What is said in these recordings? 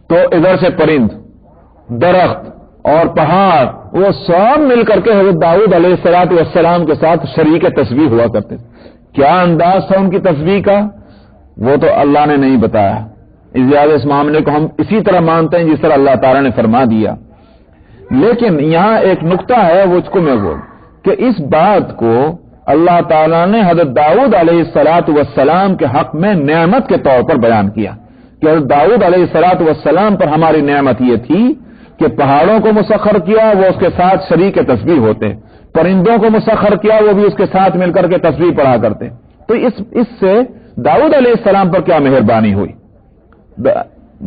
تو ادھر سے پرند، درخت اور پہاڑ وہ سب مل کر کے حضرت داؤد علیہ السلام کے ساتھ شریک تسبیح ہوا کرتے تھے۔ کیا انداز تھا ان کی تسبیح کا وہ تو اللہ نے نہیں بتایا، اس معاملے کو ہم اسی طرح مانتے ہیں جس طرح اللہ تعالیٰ نے فرما دیا۔ لیکن یہاں ایک نقطہ ہے وہ اس کو میں بول کہ اس بات کو اللہ تعالیٰ نے حضرت داؤد علیہ السلام کے حق میں نعمت کے طور پر بیان کیا کہ حضرت داؤد علیہ السلام پر ہماری نعمت یہ تھی کہ پہاڑوں کو مسخر کیا وہ اس کے ساتھ شریک تسبیح ہوتے، پرندوں کو مسخر کیا وہ بھی اس کے ساتھ مل کر کے تسبیح پڑھا کرتے۔ تو اس سے داؤد علیہ السلام پر کیا مہربانی ہوئی؟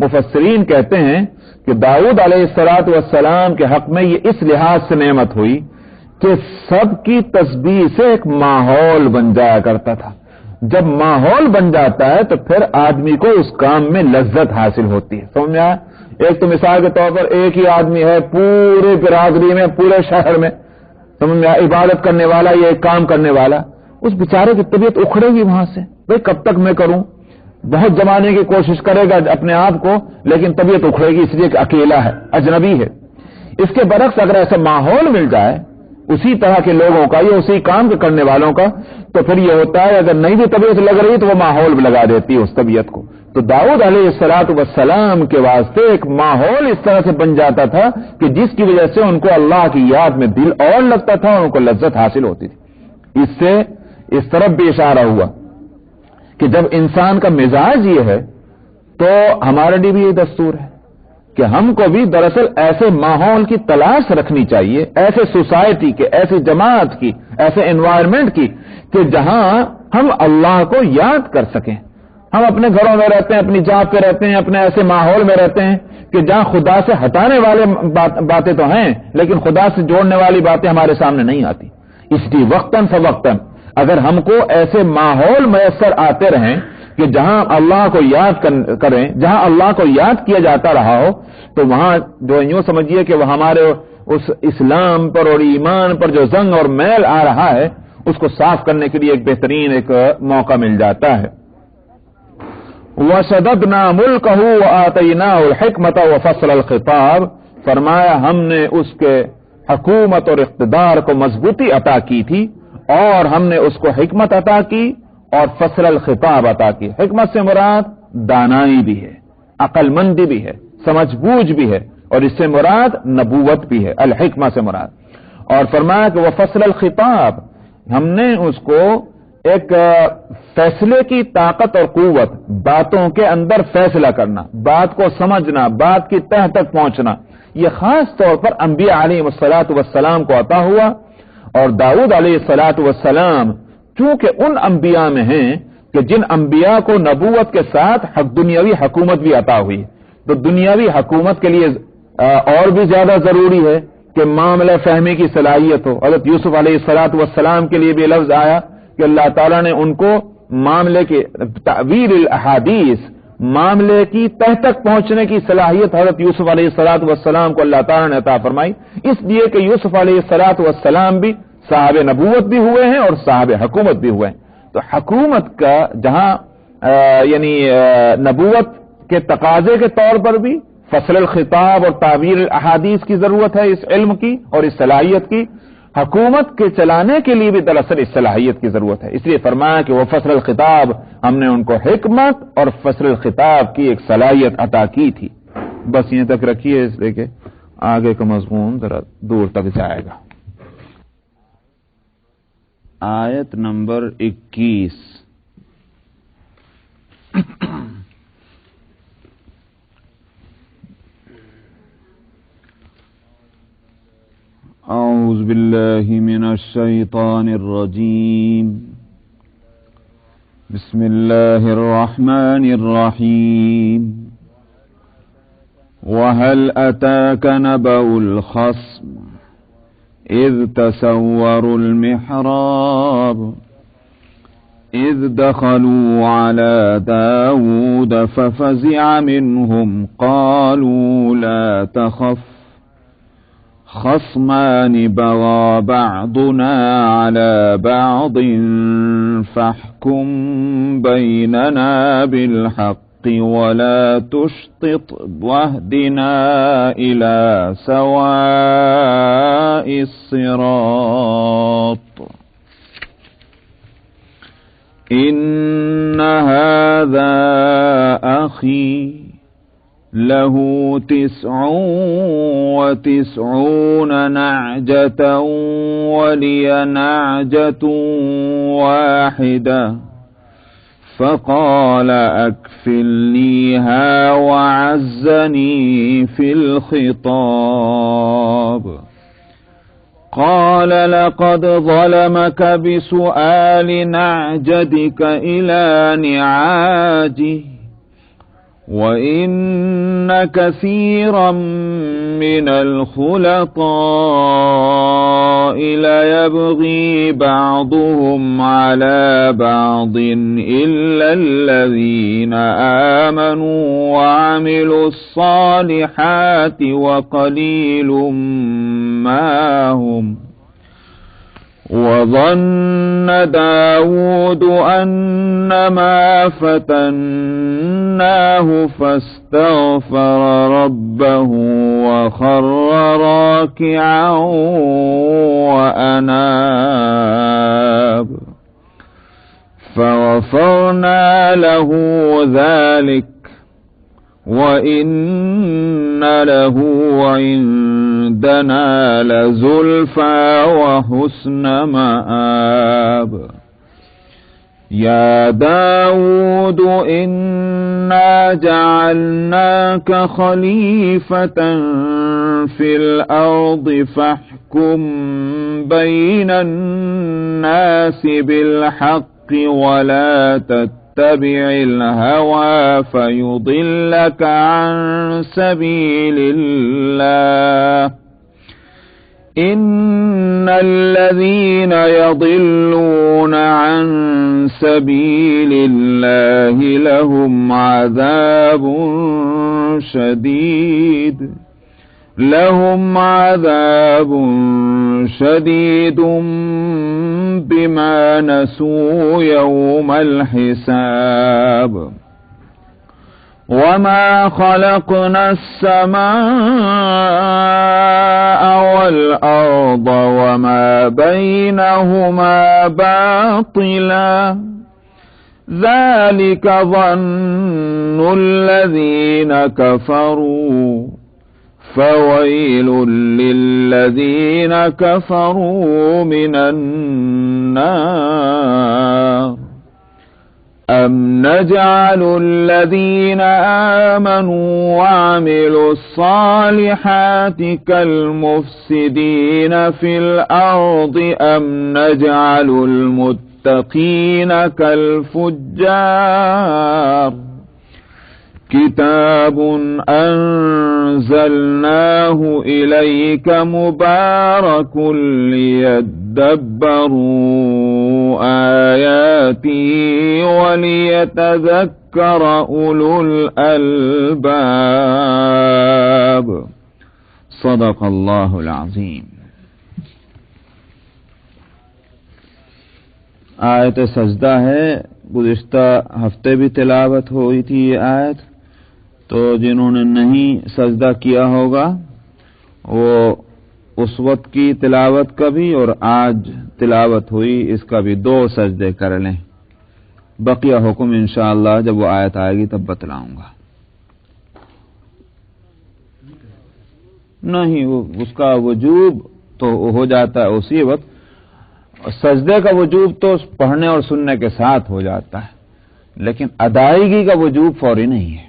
مفسرین کہتے ہیں کہ داؤد علیہ السلام کے حق میں یہ اس لحاظ سے نعمت ہوئی کہ سب کی تسبیح سے ایک ماحول بن جایا کرتا تھا۔ جب ماحول بن جاتا ہے تو پھر آدمی کو اس کام میں لذت حاصل ہوتی ہے۔ سمجھ میں آیا؟ ایک تو مثال کے طور پر ایک ہی آدمی ہے پورے برادری میں، پورے شہر میں، سمجھ میں آیا، عبادت کرنے والا یا ایک کام کرنے والا، اس بیچارے کی طبیعت اکھڑے گی وہاں سے، بھئی کب تک میں کروں، بہت جمانے کی کوشش کرے گا اپنے آپ کو لیکن طبیعت اکھڑے گی اس لیے کہ اکیلا ہے، اجنبی ہے۔ اس کے برعکس اگر ایسا ماحول مل جائے اسی طرح کے لوگوں کا یا اسی کام کے کرنے والوں کا تو پھر یہ ہوتا ہے اگر نہیں بھی طبیعت لگ رہی تو وہ ماحول بھی لگا دیتی ہے اس طبیعت کو۔ تو داؤد علیہ السلام کے واسطے ایک ماحول اس طرح سے بن جاتا تھا کہ جس کی وجہ سے ان کو اللہ کی یاد میں دل اور لگتا تھا اور ان کو لذت حاصل ہوتی تھی۔ اس سے اس طرف بھی اشارہ ہوا کہ جب انسان کا مزاج یہ ہے تو ہمارے لیے بھی یہ دستور ہے کہ ہم کو بھی دراصل ایسے ماحول کی تلاش رکھنی چاہیے، ایسے سوسائٹی کے، ایسی جماعت کی، ایسے انوائرمنٹ کی کہ جہاں ہم اللہ کو یاد کر سکیں۔ ہم اپنے گھروں میں رہتے ہیں، اپنی جاب پہ رہتے ہیں، اپنے ایسے ماحول میں رہتے ہیں کہ جہاں خدا سے ہٹانے والے باتیں تو ہیں لیکن خدا سے جوڑنے والی باتیں ہمارے سامنے نہیں آتی۔ اس لیے وقتاً فوقتاً اگر ہم کو ایسے ماحول میسر آتے رہیں کہ جہاں اللہ کو یاد کریں، جہاں اللہ کو یاد کیا جاتا رہا ہو تو وہاں جو یوں سمجھیے کہ وہ ہمارے اس اسلام پر اور ایمان پر جو زنگ اور میل آ رہا ہے اس کو صاف کرنے کے لیے ایک بہترین ایک موقع مل جاتا ہے۔ وَشَدَدْنَا مُلْكَهُ وَآتَيْنَاهُ الْحِكْمَةَ وَفَصْلَ الْخِطَابِ، فرمایا ہم نے اس کے حکومت اور اقتدار کو مضبوطی عطا کی تھی اور ہم نے اس کو حکمت عطا کی اور فصل الخطاب عطا کی۔ حکمت سے مراد دانائی بھی ہے، عقل مندی بھی ہے، سمجھ بوجھ بھی ہے اور اس سے مراد نبوت بھی ہے، الحکمہ سے مراد۔ اور فرمایا کہ وہ فصل الخطاب، ہم نے اس کو ایک فیصلے کی طاقت اور قوت، باتوں کے اندر فیصلہ کرنا، بات کو سمجھنا، بات کی تہ تک پہنچنا، یہ خاص طور پر انبیاء علیہ السلام کو عطا ہوا۔ اور داؤد علیہ السلام چونکہ ان انبیاء میں ہیں کہ جن انبیاء کو نبوت کے ساتھ دنیاوی حکومت بھی عطا ہوئی، تو دنیاوی حکومت کے لیے اور بھی زیادہ ضروری ہے کہ معاملہ فہمی کی صلاحیت ہو۔ حضرت یوسف علیہ السلام کے لیے بھی لفظ آیا کہ اللہ تعالیٰ نے ان کو معاملے کے تعویل الاحادیث، معاملے کی تہ تک پہنچنے کی صلاحیت حضرت یوسف علیہ السلام کو اللہ تعالیٰ نے عطا فرمائی، اس لیے کہ یوسف علیہ السلام بھی صاحب نبوت بھی ہوئے ہیں اور صاحب حکومت بھی ہوئے ہیں۔ تو حکومت کا جہاں یعنی نبوت کے تقاضے کے طور پر بھی فصل الخطاب اور تعبیر الاحادیث کی ضرورت ہے اس علم کی اور اس صلاحیت کی، حکومت کے چلانے کے لیے بھی دراصل اس صلاحیت کی ضرورت ہے۔ اس لیے فرمایا کہ وہ فصل الخطاب، ہم نے ان کو حکمت اور فصل الخطاب کی ایک صلاحیت عطا کی تھی۔ بس یہیں تک رکھیے، اس لیے کہ آگے کا مضمون ذرا دور تک جائے گا۔ آیت نمبر 21۔ اعوذ باللہ من الشیطان الرجیم، بسم اللہ الرحمن الرحیم۔ وَهَلْ أَتَاكَ نَبَأُ الْخَصْمِ إِذْ تَسَوَّرُوا الْمِحْرَابَ إِذْ دَخَلُوا عَلَى دَاوُودَ فَفَزِعَ مِنْهُمْ قَالُوا لَا تَخَفْ خَصْمَانِ بَغَى بَعْضُنَا عَلَى بَعْضٍ فَاحْكُم بَيْنَنَا بِالْحَقِّ ولا تشطط واهدنا إلى سواء الصراط إن هذا أخي له 99 نعجة ولي نعجة واحدة فقال أكفلنيها وعزني في الخطاب قال لقد ظلمك بسؤال نعجتك إلى نعاجه وإن كثيرا من الخلطاء ليبغي بعضهم على بعض إلا الذين آمنوا وعملوا الصالحات وقليل ما هم وظن داود أنما فتناه فاستغفر ربه وخر راكعا وأناب فغفرنا له ذلك وإن له عندنا لزلفى وحسن مآب يا داود إنا جعلناك خليفة في الأرض فاحكم بين الناس بالحق ولا تتبع الهوى فيضلك عن سبيل الله إن الذين يضلون عن سبيل الله لهم عذاب شديد بما نسوا يوم الحساب وما خلقنا السماء والأرض وما بينهما باطلا ذلك ظن الذين كفروا فويل للذين كفروا من النار أم نجعل الذين آمنوا وعملوا الصالحات كالمفسدين في الأرض أم نجعل المتقين كالفجار كتاب أنزلناه إليك مبارك ليدبروا آياته وليتذكر أولو الألباب صدق الله العظيم. آیت سجدہ ہے، گزشتہ ہفتے بھی تلاوت ہوئی تھی یہ آیت، تو جنہوں نے نہیں سجدہ کیا ہوگا وہ اس وقت کی تلاوت کا بھی اور آج تلاوت ہوئی اس کا بھی 2 سجدے کر لیں. بقیہ حکم انشاءاللہ جب وہ آیت آئے گی تب بتلاؤں گا. نہیں اس کا وجوب تو ہو جاتا ہے اسی وقت، سجدے کا وجوب تو پڑھنے اور سننے کے ساتھ ہو جاتا ہے، لیکن ادائیگی کا وجوب فوری نہیں ہے.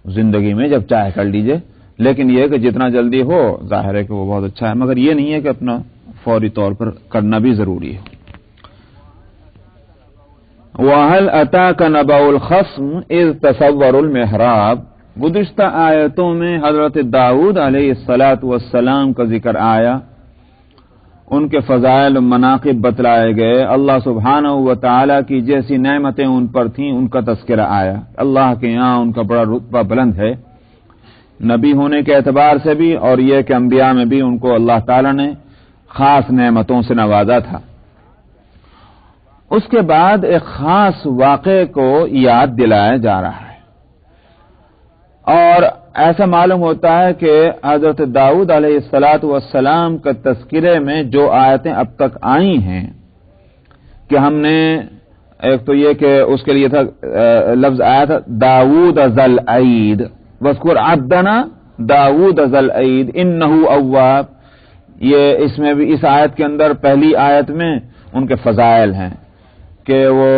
زندگی میں جب چاہے کر لیجئے، لیکن یہ کہ جتنا جلدی ہو ظاہر ہے کہ وہ بہت اچھا ہے، مگر یہ نہیں ہے کہ اپنا فوری طور پر کرنا بھی ضروری ہے. وَهَلْ أَتَاكَ نَبَأُ الْخَصْمِ إِذْ تَصَوَّرُوا الْمِحْرَابَ. گزشتہ آیتوں میں حضرت داؤد علیہ السلام کا ذکر آیا، ان کے فضائل و مناقب بتلائے گئے، اللہ سبحانہ و تعالیٰ کی جیسی نعمتیں ان پر تھیں ان کا تذکرہ آیا. اللہ کے یہاں ان کا بڑا رتبہ بلند ہے، نبی ہونے کے اعتبار سے بھی، اور یہ کہ انبیاء میں بھی ان کو اللہ تعالیٰ نے خاص نعمتوں سے نوازا تھا. اس کے بعد ایک خاص واقعے کو یاد دلایا جا رہا ہے. ایسا معلوم ہوتا ہے کہ حضرت داؤد علیہ الصلاۃ والسلام کے تذکرے میں جو آیتیں اب تک آئی ہیں کہ ہم نے ایک تو یہ کہ اس کے لیے تھا لفظ آیا تھا داؤد ذل عید واذکر عبدنا داؤد ذل عید انہ اواب، یہ اس میں بھی اس آیت کے اندر پہلی آیت میں ان کے فضائل ہیں کہ وہ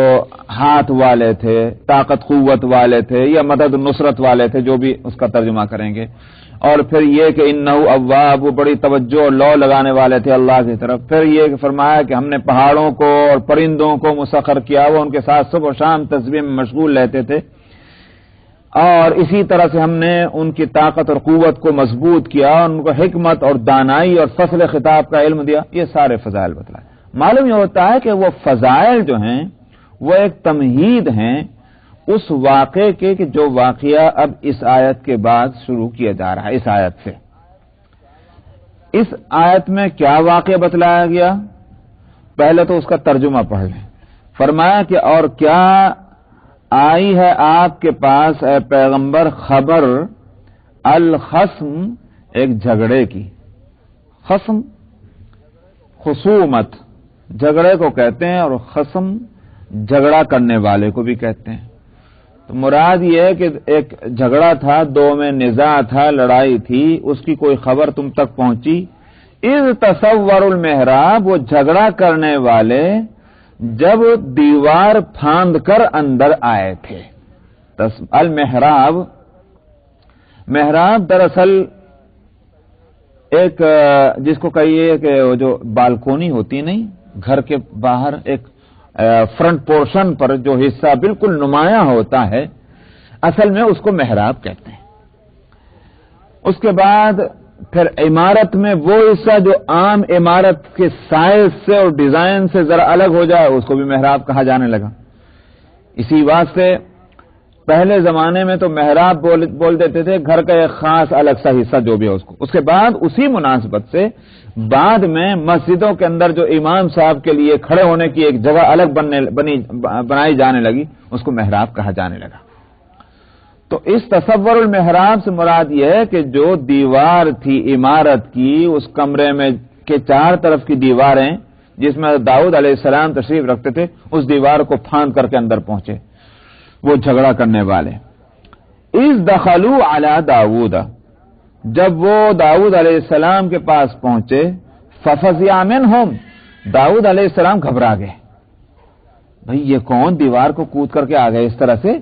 ہاتھ والے تھے، طاقت قوت والے تھے، یا مدد نصرت والے تھے، جو بھی اس کا ترجمہ کریں گے، اور پھر یہ کہ انہ اواب، وہ بڑی توجہ اور لو لگانے والے تھے اللہ کی طرف. پھر یہ کہ فرمایا کہ ہم نے پہاڑوں کو اور پرندوں کو مسخر کیا، وہ ان کے ساتھ صبح و شام تسبیح میں مشغول رہتے تھے، اور اسی طرح سے ہم نے ان کی طاقت اور قوت کو مضبوط کیا، اور ان کو حکمت اور دانائی اور فصل خطاب کا علم دیا. یہ سارے فضائل بتلائے. معلوم یہ ہوتا ہے کہ وہ فضائل جو ہیں وہ ایک تمہید ہیں اس واقعے کے کہ جو واقعہ اب اس آیت کے بعد شروع کیا جا رہا ہے. اس آیت سے اس آیت میں کیا واقعہ بتلایا گیا، پہلے تو اس کا ترجمہ پڑھ لیں. فرمایا کہ اور کیا آئی ہے آپ کے پاس اے پیغمبر خبر الخصم، ایک جھگڑے کی. خصم خصومت جھگڑے کو کہتے ہیں، اور خصم جھگڑا کرنے والے کو بھی کہتے ہیں. تو مراد یہ ہے کہ ایک جھگڑا تھا، دو میں نزاع تھا، لڑائی تھی، اس کی کوئی خبر تم تک پہنچی. اذ تصور المحراب، وہ جھگڑا کرنے والے جب دیوار پھاند کر اندر آئے تھے. المحراب، محراب دراصل ایک جس کو کہیے کہ وہ جو بالکونی ہوتی نہیں گھر کے باہر، ایک فرنٹ پورشن پر جو حصہ بالکل نمایاں ہوتا ہے، اصل میں اس کو محراب کہتے ہیں. اس کے بعد پھر عمارت میں وہ حصہ جو عام عمارت کے سائز سے اور ڈیزائن سے ذرا الگ ہو جائے، اس کو بھی محراب کہا جانے لگا. اسی واسطے پہلے زمانے میں تو محراب بول دیتے تھے گھر کا ایک خاص الگ سا حصہ جو بھی ہے اس کو. اس کے بعد اسی مناسبت سے بعد میں مسجدوں کے اندر جو امام صاحب کے لیے کھڑے ہونے کی ایک جگہ الگ بنائی جانے لگی، اس کو محراب کہا جانے لگا. تو اس تصور المحراب سے مراد یہ ہے کہ جو دیوار تھی عمارت کی، اس کمرے میں کے چار طرف کی دیواریں جس میں داؤد علیہ السلام تشریف رکھتے تھے، اس دیوار کو پھاند کر کے اندر پہنچے وہ جھگڑا کرنے والے. اذ دخلوا علی داؤد، جب وہ داؤد علیہ السلام کے پاس پہنچے، ففزع منہم، داؤد علیہ السلام گھبرا گئے. بھئی یہ کون دیوار کو کود کر کے آ گئے اس طرح سے؟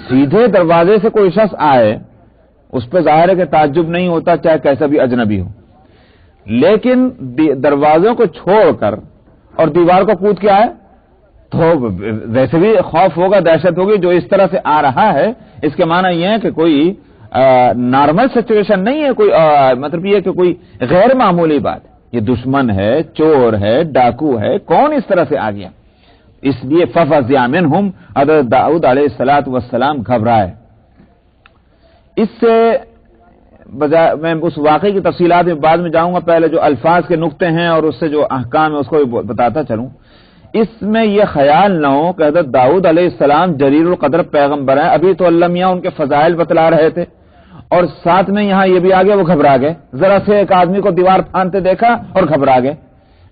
سیدھے دروازے سے کوئی شخص آئے اس پہ ظاہر ہے کہ تعجب نہیں ہوتا، چاہے کیسا بھی اجنبی ہو، لیکن دروازوں کو چھوڑ کر اور دیوار کو کود کے آئے تو ویسے بھی خوف ہوگا، دہشت ہوگی. جو اس طرح سے آ رہا ہے اس کے معنی یہ ہے کہ کوئی نارمل سچویشن نہیں ہے، کوئی مطلب یہ کہ کوئی غیر معمولی بات. یہ دشمن ہے، چور ہے، ڈاکو ہے، کون اس طرح سے آ گیا؟ اس لیے ففزع منہم، حضرت داؤد علیہ الصلاۃ والسلام گھبرائے. اس سے میں اس واقعے کی تفصیلات میں بعد میں جاؤں گا، پہلے جو الفاظ کے نقطے ہیں اور اس سے جو احکام ہے اس کو بھی بتاتا چلوں. اس میں یہ خیال نہ ہو کہ حضرت داؤد علیہ السلام جلیل القدر پیغمبر ہیں. ابھی تو اللہ میاں ان کے فضائل بتلا رہے تھے، اور ساتھ میں یہاں یہ بھی آگے وہ گھبرا گئے. ذرا سے ایک آدمی کو دیوار پھاندتے دیکھا اور گھبرا گئے.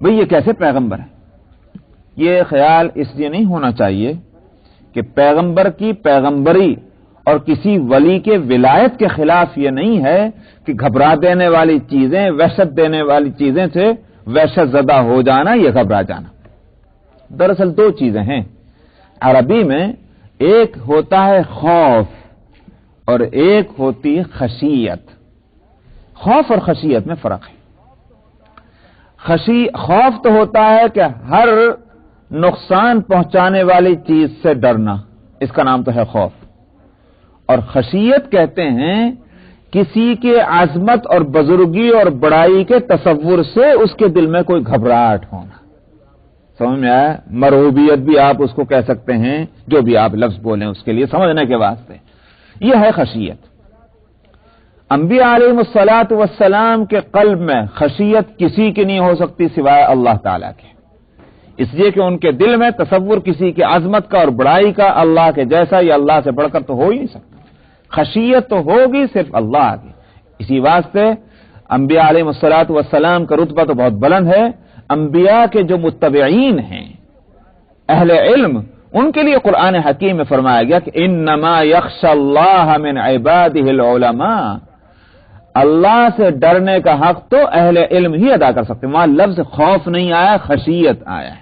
بھئی یہ کیسے پیغمبر ہے؟ یہ خیال اس لیے نہیں ہونا چاہیے کہ پیغمبر کی پیغمبری اور کسی ولی کے ولایت کے خلاف یہ نہیں ہے کہ گھبرا دینے والی چیزیں، وحشت دینے والی چیزیں سے وحشت زدہ ہو جانا، یہ گھبرا جانا. دراصل دو چیزیں ہیں عربی میں، ایک ہوتا ہے خوف اور ایک ہوتی ہے خشیت. خوف اور خشیت میں فرق ہے. خوف تو ہوتا ہے کہ ہر نقصان پہنچانے والی چیز سے ڈرنا، اس کا نام تو ہے خوف. اور خشیت کہتے ہیں کسی کے عظمت اور بزرگی اور بڑائی کے تصور سے اس کے دل میں کوئی گھبراہٹ ہونا. سمجھ میں آیا؟ مرعوبیت بھی آپ اس کو کہہ سکتے ہیں، جو بھی آپ لفظ بولیں اس کے لیے سمجھنے کے واسطے. یہ ہے خشیت. انبیاء علیہ الصلاۃ والسلام کے قلب میں خشیت کسی کی نہیں ہو سکتی سوائے اللہ تعالیٰ کے، اس لیے کہ ان کے دل میں تصور کسی کے عظمت کا اور بڑائی کا اللہ کے جیسا یا اللہ سے بڑھ کر تو ہو ہی نہیں سکتا. خشیت تو ہوگی صرف اللہ کی. اسی واسطے انبیاء علیہ الصلوۃ والسلام کا رتبہ تو بہت بلند ہے. انبیاء کے جو متبعین ہیں اہل علم، ان کے لیے قرآن حکیم میں فرمایا گیا کہ انما یخشی اللہ من عبادہ العلماء. اللہ سے ڈرنے کا حق تو اہل علم ہی ادا کر سکتے ہیں. وہاں لفظ خوف نہیں آیا، خشیت آیا ہے.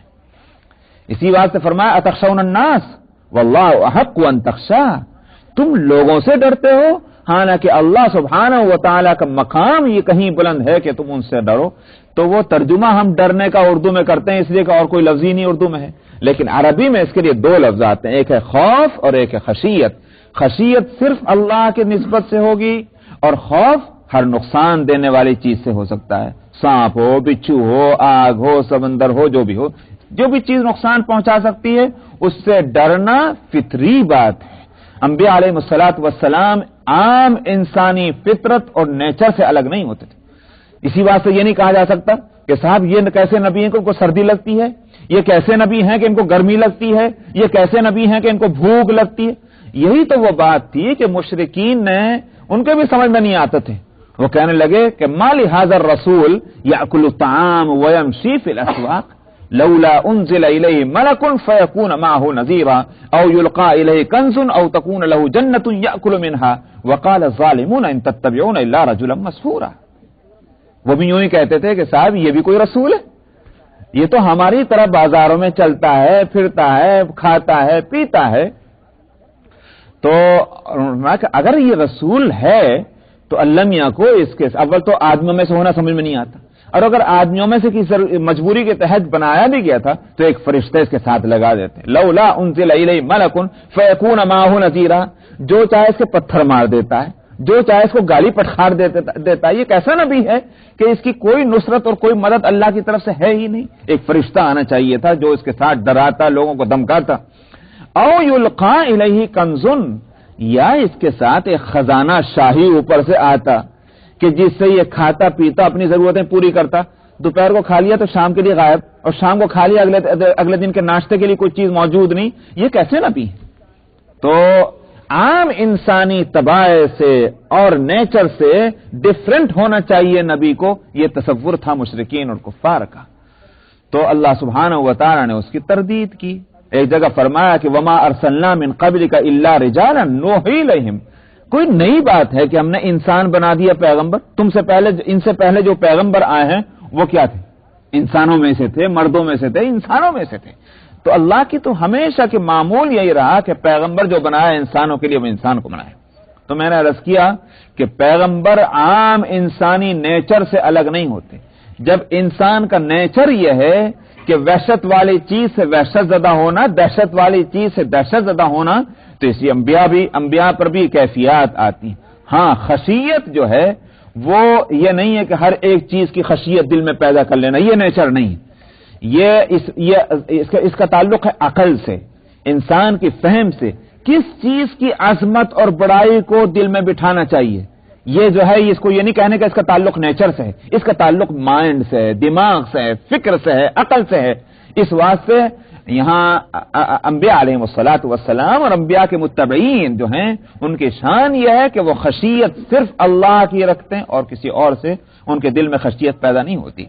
اسی واسطے فرمایا اتخشون الناس واللہ احق ان تخشا. تم لوگوں سے ڈرتے ہو، حالانکہ اللہ سبحانہ و تعالی کا مقام یہ کہیں بلند ہے کہ تم ان سے ڈرو. تو وہ ترجمہ ہم ڈرنے کا اردو میں کرتے ہیں اس لیے کہ اور کوئی لفظ ہی نہیں اردو میں ہے، لیکن عربی میں اس کے لیے دو لفظ آتے ہیں، ایک ہے خوف اور ایک ہے خشیت. خشیت صرف اللہ کے نسبت سے ہوگی، اور خوف ہر نقصان دینے والی چیز سے ہو سکتا ہے. سانپ ہو، بچھو ہو، آگ ہو، سمندر ہو، جو بھی ہو، جو بھی چیز نقصان پہنچا سکتی ہے اس سے ڈرنا فطری بات ہے. انبیاء علیہ الصلوۃ والسلام عام انسانی فطرت اور نیچر سے الگ نہیں ہوتے تھے. اسی بات سے یہ نہیں کہا جا سکتا کہ صاحب یہ کیسے نبی ہیں کہ ان کو سردی لگتی ہے، یہ کیسے نبی ہیں کہ ان کو گرمی لگتی ہے، یہ کیسے نبی ہیں کہ ان کو بھوک لگتی ہے. یہی تو وہ بات تھی کہ مشرکین نے ان کے بھی سمجھ میں نہیں آتے تھے. وہ کہنے لگے کہ ما لهذا الرسول يأكل الطعام ويمشي في الأسواق لولا انزل الیہ ملک فیکون معه نذیرا او یلقى الیہ کنز او تکون له جنۃ یأکل منها وقال الظالمون ان تتبعون الا رجلا مسحورا. وہ بھی یوں ہی کہتے تھے کہ صاحب یہ بھی کوئی رسول ہے، یہ تو ہماری طرح بازاروں میں چلتا ہے، پھرتا ہے، کھاتا ہے، پیتا ہے. تو اگر یہ رسول ہے تو اللہ میاں کو اس کے اول تو آدمیوں میں سے ہونا سمجھ میں نہیں آتا، اور اگر آدمیوں میں سے کسی مجبوری کے تحت بنایا بھی گیا تھا تو ایک فرشتے اس کے ساتھ لگا دیتے. لولا انزل الیہ ملک فیکون معه نذیرا. جو چاہے اس کے پتھر مار دیتا ہے، جو چاہے اس کو گالی پٹخار دیتا ہے. یہ کیسا نبی ہے کہ اس کی کوئی نصرت اور کوئی مدد اللہ کی طرف سے ہے ہی نہیں. ایک فرشتہ آنا چاہیے تھا جو اس کے ساتھ ڈراتا، لوگوں کو دمکاتا. او یلقى الیہ کنز، یا اس کے ساتھ ایک خزانہ شاہی اوپر سے آتا کہ جس سے یہ کھاتا پیتا اپنی ضرورتیں پوری کرتا. دوپہر کو کھا لیا تو شام کے لیے غائب، اور شام کو کھا لیا اگلے دن کے ناشتے کے لیے کوئی چیز موجود نہیں. یہ کیسے نبی ہے؟ تو عام انسانی طباع سے اور نیچر سے ڈفرنٹ ہونا چاہیے نبی کو، یہ تصور تھا مشرکین اور کفار کا. تو اللہ سبحانہ و تعالی نے اس کی تردید کی. ایک جگہ فرمایا کہ وما ارسلنا من قبلک الا رجالا نوحی الیہم. کوئی نئی بات ہے کہ ہم نے انسان بنا دیا پیغمبر؟ تم سے پہلے، ان سے پہلے جو پیغمبر آئے ہیں وہ کیا تھے؟ انسانوں میں سے تھے، مردوں میں سے تھے، انسانوں میں سے تھے. تو اللہ کی تو ہمیشہ کے معمول یہی رہا کہ پیغمبر جو بنایا انسانوں کے لیے وہ انسان کو بنایا. تو میں نے عرض کیا کہ پیغمبر عام انسانی نیچر سے الگ نہیں ہوتے. جب انسان کا نیچر یہ ہے کہ وحشت والی چیز سے وحشت زدہ ہونا، دہشت والی چیز سے دہشت زدہ ہونا، تو اسی انبیاء پر بھی کیفیات آتی ہیں. ہاں خشیت جو ہے وہ یہ نہیں ہے کہ ہر ایک چیز کی خشیت دل میں پیدا کر لینا، یہ نیچر نہیں. اس کا تعلق ہے عقل سے، انسان کی فہم سے، کس چیز کی عظمت اور بڑائی کو دل میں بٹھانا چاہیے. یہ جو ہے اس کو یہ نہیں کہنے کہ اس کا تعلق نیچر سے ہے، اس کا تعلق مائنڈ سے ہے، دماغ سے ہے، فکر سے ہے، عقل سے ہے. اس واسطے یہاں انبیاء علیہ الصلوۃ والسلام اور انبیاء کے متبعین جو ہیں ان کی شان یہ ہے کہ وہ خشیت صرف اللہ کی رکھتے ہیں اور کسی اور سے ان کے دل میں خشیت پیدا نہیں ہوتی.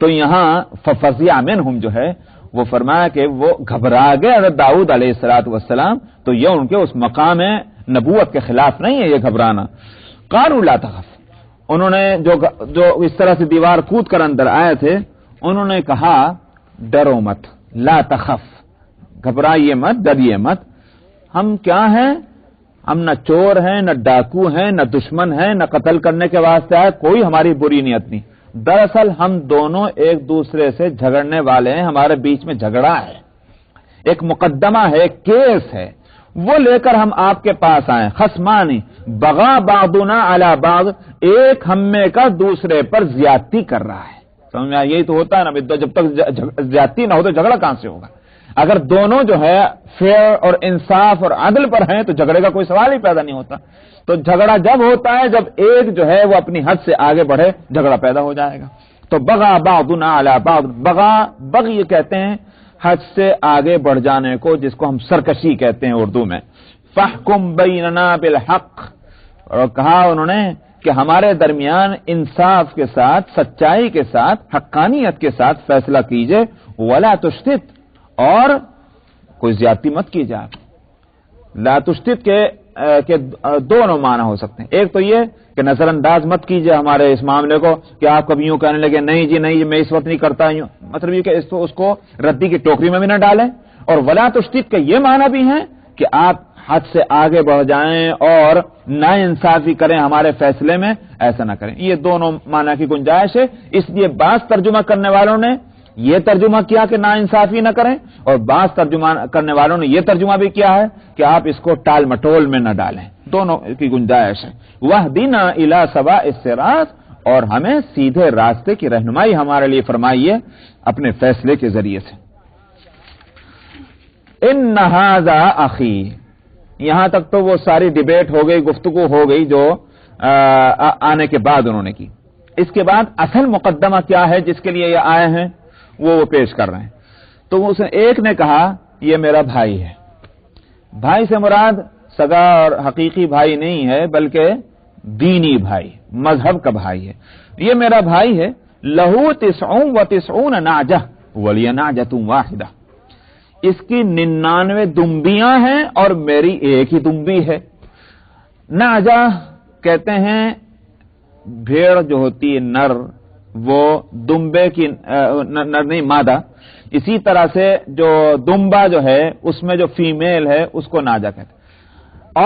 تو یہاں ففزع منہم جو ہے وہ فرمایا کہ وہ گھبرا گئے حضرت داؤد علیہ الصلوۃ والسلام. تو یہ ان کے اس مقام نبوت کے خلاف نہیں ہے یہ گھبرانا. قالوا لا تخف، انہوں نے جو اس طرح سے دیوار کود کر اندر آئے تھے انہوں نے کہا ڈرو مت، لا تخف، گھبرائیے مت، ڈریے مت. ہم کیا ہیں؟ ہم نہ چور ہیں، نہ ڈاکو ہیں، نہ دشمن ہیں، نہ قتل کرنے کے واسطے آئے، کوئی ہماری بری نیت نہیں. دراصل ہم دونوں ایک دوسرے سے جھگڑنے والے ہیں، ہمارے بیچ میں جھگڑا ہے، ایک مقدمہ ہے، ایک کیس ہے، وہ لے کر ہم آپ کے پاس آئے. خصمانی بغا بعضنا علی بعض، ایک ہم میں کا دوسرے پر زیادتی کر رہا ہے. سمجھ میں یہی تو ہوتا ہے نا، جب تک زیادتی نہ ہو تو جھگڑا کہاں سے ہوگا؟ اگر دونوں جو ہے فیئر اور انصاف اور عدل پر ہیں تو جھگڑے کا کوئی سوال ہی پیدا نہیں ہوتا. تو جھگڑا جب ہوتا ہے جب ایک جو ہے وہ اپنی حد سے آگے بڑھے، جھگڑا پیدا ہو جائے گا. تو بغا بعضنا علی بعض، بغی کہتے ہیں حد سے آگے بڑھ جانے کو، جس کو ہم سرکشی کہتے ہیں اردو میں. فاحکم بیننا بالحق، اور کہا انہوں نے کہ ہمارے درمیان انصاف کے ساتھ، سچائی کے ساتھ، حقانیت کے ساتھ فیصلہ کیجئے، ولا تشتت، اور کوئی زیادتی مت کیجئے آپ۔ لا تشتت کے دونوں معنی ہو سکتے ہیں، ایک تو یہ کہ نظر انداز مت کیجئے ہمارے اس معاملے کو کہ آپ کبھی یوں کہنے لگے نہیں جی نہیں میں اس وقت نہیں کرتا یوں، مطلب یہ کہ اس کو ردی کی ٹوکری میں بھی نہ ڈالیں، اور ولا تشتت کے یہ معنی بھی ہیں کہ آپ حد سے آگے بڑھ جائیں اور نا انصافی کریں ہمارے فیصلے میں، ایسا نہ کریں۔ یہ دونوں معنی کی گنجائش ہے، اس لیے بعض ترجمہ کرنے والوں نے یہ ترجمہ کیا کہ نا انصافی نہ کریں، اور بعض ترجمہ کرنے والوں نے یہ ترجمہ بھی کیا ہے کہ آپ اس کو ٹال مٹول میں نہ ڈالیں، دونوں کی گنجائش ہے۔ وَاهْدِنَا إِلَىٰ سَوَاءِ الصِّرَاطِ، اور ہمیں سیدھے راستے کی رہنمائی ہمارے لیے فرمائیے اپنے فیصلے کے ذریعے سے۔ إِنَّ هَٰذَا أَخِي، یہاں تک تو وہ ساری ڈیبیٹ ہو گئی، گفتگو ہو گئی جو آنے کے بعد انہوں نے کی۔ اس کے بعد اصل مقدمہ کیا ہے جس کے لیے یہ آئے ہیں وہ پیش کر رہے ہیں۔ تو اس نے ایک نے کہا یہ میرا بھائی ہے، بھائی سے مراد سگا اور حقیقی بھائی نہیں ہے بلکہ دینی بھائی، مذہب کا بھائی ہے، یہ میرا بھائی ہے، لہو 99 نعجہ ولی نعجۃ واحدہ، اس کی 99 دمبیاں ہیں اور میری ایک ہی دمبی ہے۔ نعجہ کہتے ہیں بھیڑ جو ہوتی ہے نر، وہ دمبے کی نر نہیں مادہ، اسی طرح سے جو دمبا جو ہے اس میں جو فیمیل ہے اس کو نعجہ کہتے ہیں،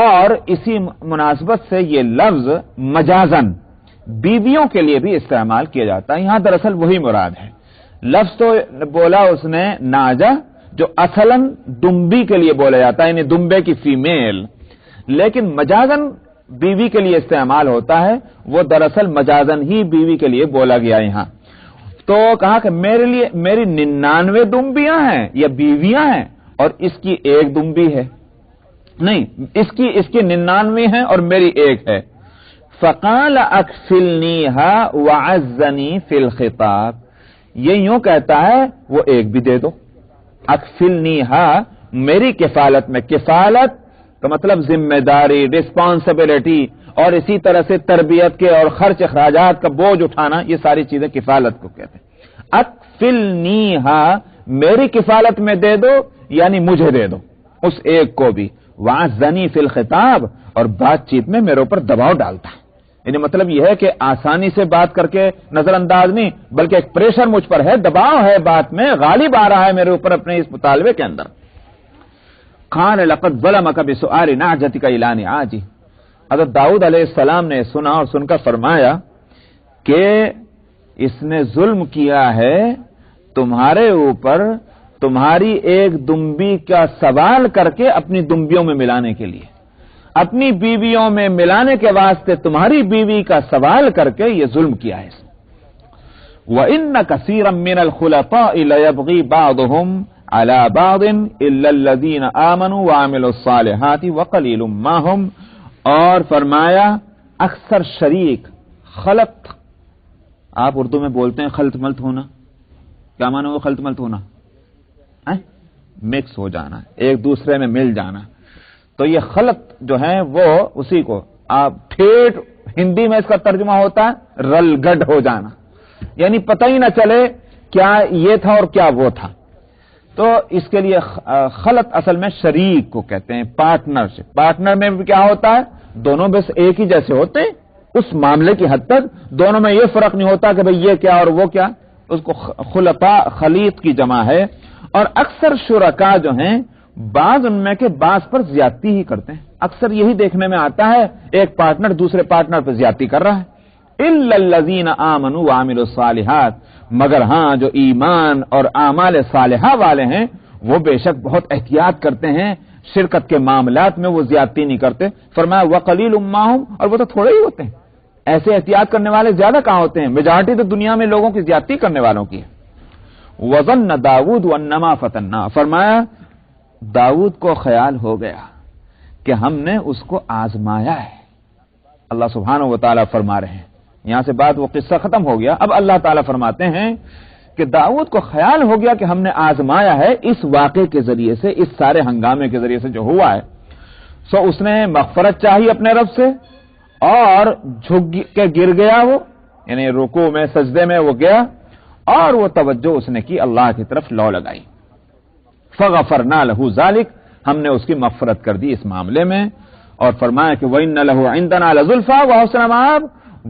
اور اسی مناسبت سے یہ لفظ مجازن بیویوں کے لیے بھی استعمال کیا جاتا ہے، یہاں دراصل وہی مراد ہے۔ لفظ تو بولا اس نے نعجہ جو اصلاً دمبی کے لیے بولا جاتا ہے، یعنی دمبے کی فیمیل، لیکن مجازن بیوی کے لیے استعمال ہوتا ہے، وہ دراصل مجازن ہی بیوی کے لیے بولا گیا یہاں۔ تو کہا کہ میرے لیے میری 99 دمبیاں ہیں یا بیویاں ہیں اور اس کی ایک دمبی ہے، نہیں اس کی 99 ہیں اور میری ایک ہے۔ فقال اکفلنیھا وعزنی فی الخطاب، یہ یوں کہتا ہے وہ ایک بھی دے دو، اکفلنیھا میری کفالت میں، کفالت کا مطلب ذمہ داری، ریسپانسبلٹی، اور اسی طرح سے تربیت کے اور خرچ اخراجات کا بوجھ اٹھانا، یہ ساری چیزیں کفالت کو کہتے ہیں۔ اکفلنیھا میری کفالت میں دے دو، یعنی مجھے دے دو اس ایک کو بھی، وعزنی فی الخطاب، اور بات چیت میں میرے اوپر دباؤ ڈالتا ہے، یعنی مطلب یہ ہے کہ آسانی سے بات کر کے نظر انداز نہیں بلکہ ایک پریشر مجھ پر ہے، دباؤ ہے بات میں، غالب آ رہا ہے میرے اوپر اپنے اس مطالبے کے اندر۔ قال لقد ظلمك بسؤال نعجتك الى نعاجه، حضرت داؤد علیہ السلام نے سنا اور سن کر فرمایا کہ اس نے ظلم کیا ہے تمہارے اوپر تمہاری ایک دمبی کا سوال کر کے اپنی دمبیوں میں ملانے کے لیے، اپنی بیویوں میں ملانے کے واسطے تمہاری بیوی کا سوال کر کے یہ ظلم کیا ہے۔ وَإِنَّ كَثِيرًا مِّنَ الْخُلَطَاءِ لَيَبْغِي بَعْضُهُمْ عَلَى بَعْضٍ إِلَّا الَّذِينَ آمَنُوا وَعَمِلُوا الصَّالِحَاتِ وَقَلِيلٌ مَّا هُمْ، اور فرمایا اکثر شریک، خلط آپ اردو میں بولتے ہیں خلط ملط ہونا، کیا معنی وہ خلط ملط ہونا؟ مکس ہو جانا، ایک دوسرے میں مل جانا، تو یہ خلط جو ہے وہ اسی کو آپ ٹھیٹ ہندی میں اس کا ترجمہ ہوتا ہے رل گڈ ہو جانا، یعنی پتہ ہی نہ چلے کیا یہ تھا اور کیا وہ تھا۔ تو اس کے لیے خلط اصل میں شریک کو کہتے ہیں، پارٹنرشپ۔ پارٹنر میں بھی کیا ہوتا ہے، دونوں بس ایک ہی جیسے ہوتے ہیں اس معاملے کی حد تک، دونوں میں یہ فرق نہیں ہوتا کہ بھئی یہ کیا اور وہ کیا، اس کو خلطاء خلیط کی جمع ہے۔ اور اکثر شرکاء جو ہیں بعض ان میں کے بعض پر زیادتی ہی کرتے ہیں، اکثر یہی دیکھنے میں آتا ہے ایک پارٹنر دوسرے پارٹنر پر زیادتی کر رہا ہے۔ الا الذین آمنوا وعملوا الصالحات، مگر ہاں جو ایمان اور اعمال صالحہ والے ہیں وہ بے شک بہت احتیاط کرتے ہیں، شرکت کے معاملات میں وہ زیادتی نہیں کرتے۔ فرمایا وقلیل ما هم، اور وہ تو تھوڑے ہی ہوتے ہیں، ایسے احتیاط کرنے والے زیادہ کہاں ہوتے ہیں، میجارٹی تو دنیا میں لوگوں کی زیادتی کرنے والوں کی ہے۔ وظن داؤد انما فتنا، فرمایا داؤد کو خیال ہو گیا کہ ہم نے اس کو آزمایا ہے۔ اللہ سبحانہ و تعالیٰ فرما رہے ہیں، یہاں سے بات وہ قصہ ختم ہو گیا، اب اللہ تعالیٰ فرماتے ہیں کہ داؤد کو خیال ہو گیا کہ ہم نے آزمایا ہے اس واقعے کے ذریعے سے، اس سارے ہنگامے کے ذریعے سے جو ہوا ہے۔ سو اس نے مغفرت چاہی اپنے رب سے اور جھک کے گر گیا وہ، یعنی رکوع میں سجدے میں وہ گیا اور وہ توجہ اس نے کی اللہ کی طرف لو لگائی. فغفرنا له ذلك، ہم نے اس کی مغفرت کر دی اس معاملے میں، اور فرمایا کہ وَإِنَّ لَهُ عِندَنَا لَزُلْفَىٰ وَحُسْنَ مَآبٍ،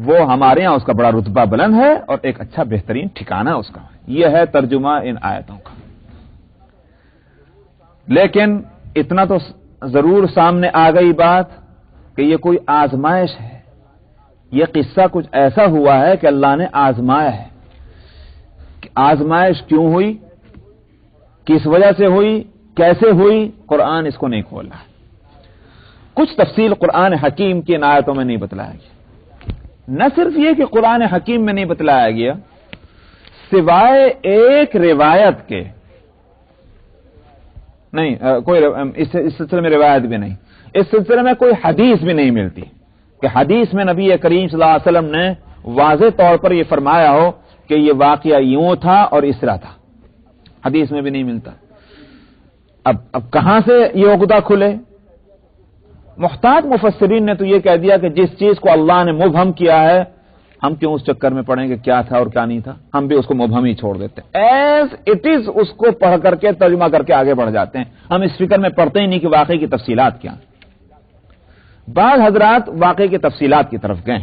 وہ ہمارے ہاں اس کا بڑا رتبہ بلند ہے اور ایک اچھا بہترین ٹھکانہ اس کا. یہ ہے ترجمہ ان آیتوں کا. لیکن اتنا تو ضرور سامنے آ گئی بات کہ یہ کوئی آزمائش ہے، یہ قصہ کچھ ایسا ہوا ہے کہ اللہ نے آزمایا ہے. کہ آزمائش کیوں ہوئی، کس وجہ سے ہوئی، کیسے ہوئی، قرآن اس کو نہیں کھول رہا. کچھ تفصیل قرآن حکیم کی ان آیتوں میں نہیں بتلایا گیا. نہ صرف یہ کہ قرآن حکیم میں نہیں بتلایا گیا، سوائے ایک روایت کے نہیں، کوئی اس سلسلے میں روایت بھی نہیں، اس سلسلے میں کوئی حدیث بھی نہیں ملتی کہ حدیث میں نبی کریم صلی اللہ علیہ وسلم نے واضح طور پر یہ فرمایا ہو کہ یہ واقعہ یوں تھا اور اس طرح تھا. حدیث میں بھی نہیں ملتا. اب کہاں سے یہ عقدہ کھلے؟ محتاط مفسرین نے تو یہ کہہ دیا کہ جس چیز کو اللہ نے مبہم کیا ہے ہم کیوں اس چکر میں پڑیں کہ کیا تھا اور کیا نہیں تھا، ہم بھی اس کو مبہم ہی چھوڑ دیتے ہیں، ایز اٹ از اس کو پڑھ کر کے ترجمہ کر کے آگے بڑھ جاتے ہیں. ہم اس فکر میں پڑھتے ہی نہیں کہ واقعی کی تفصیلات کیا. بعض حضرات واقعی کی تفصیلات کی طرف گئے،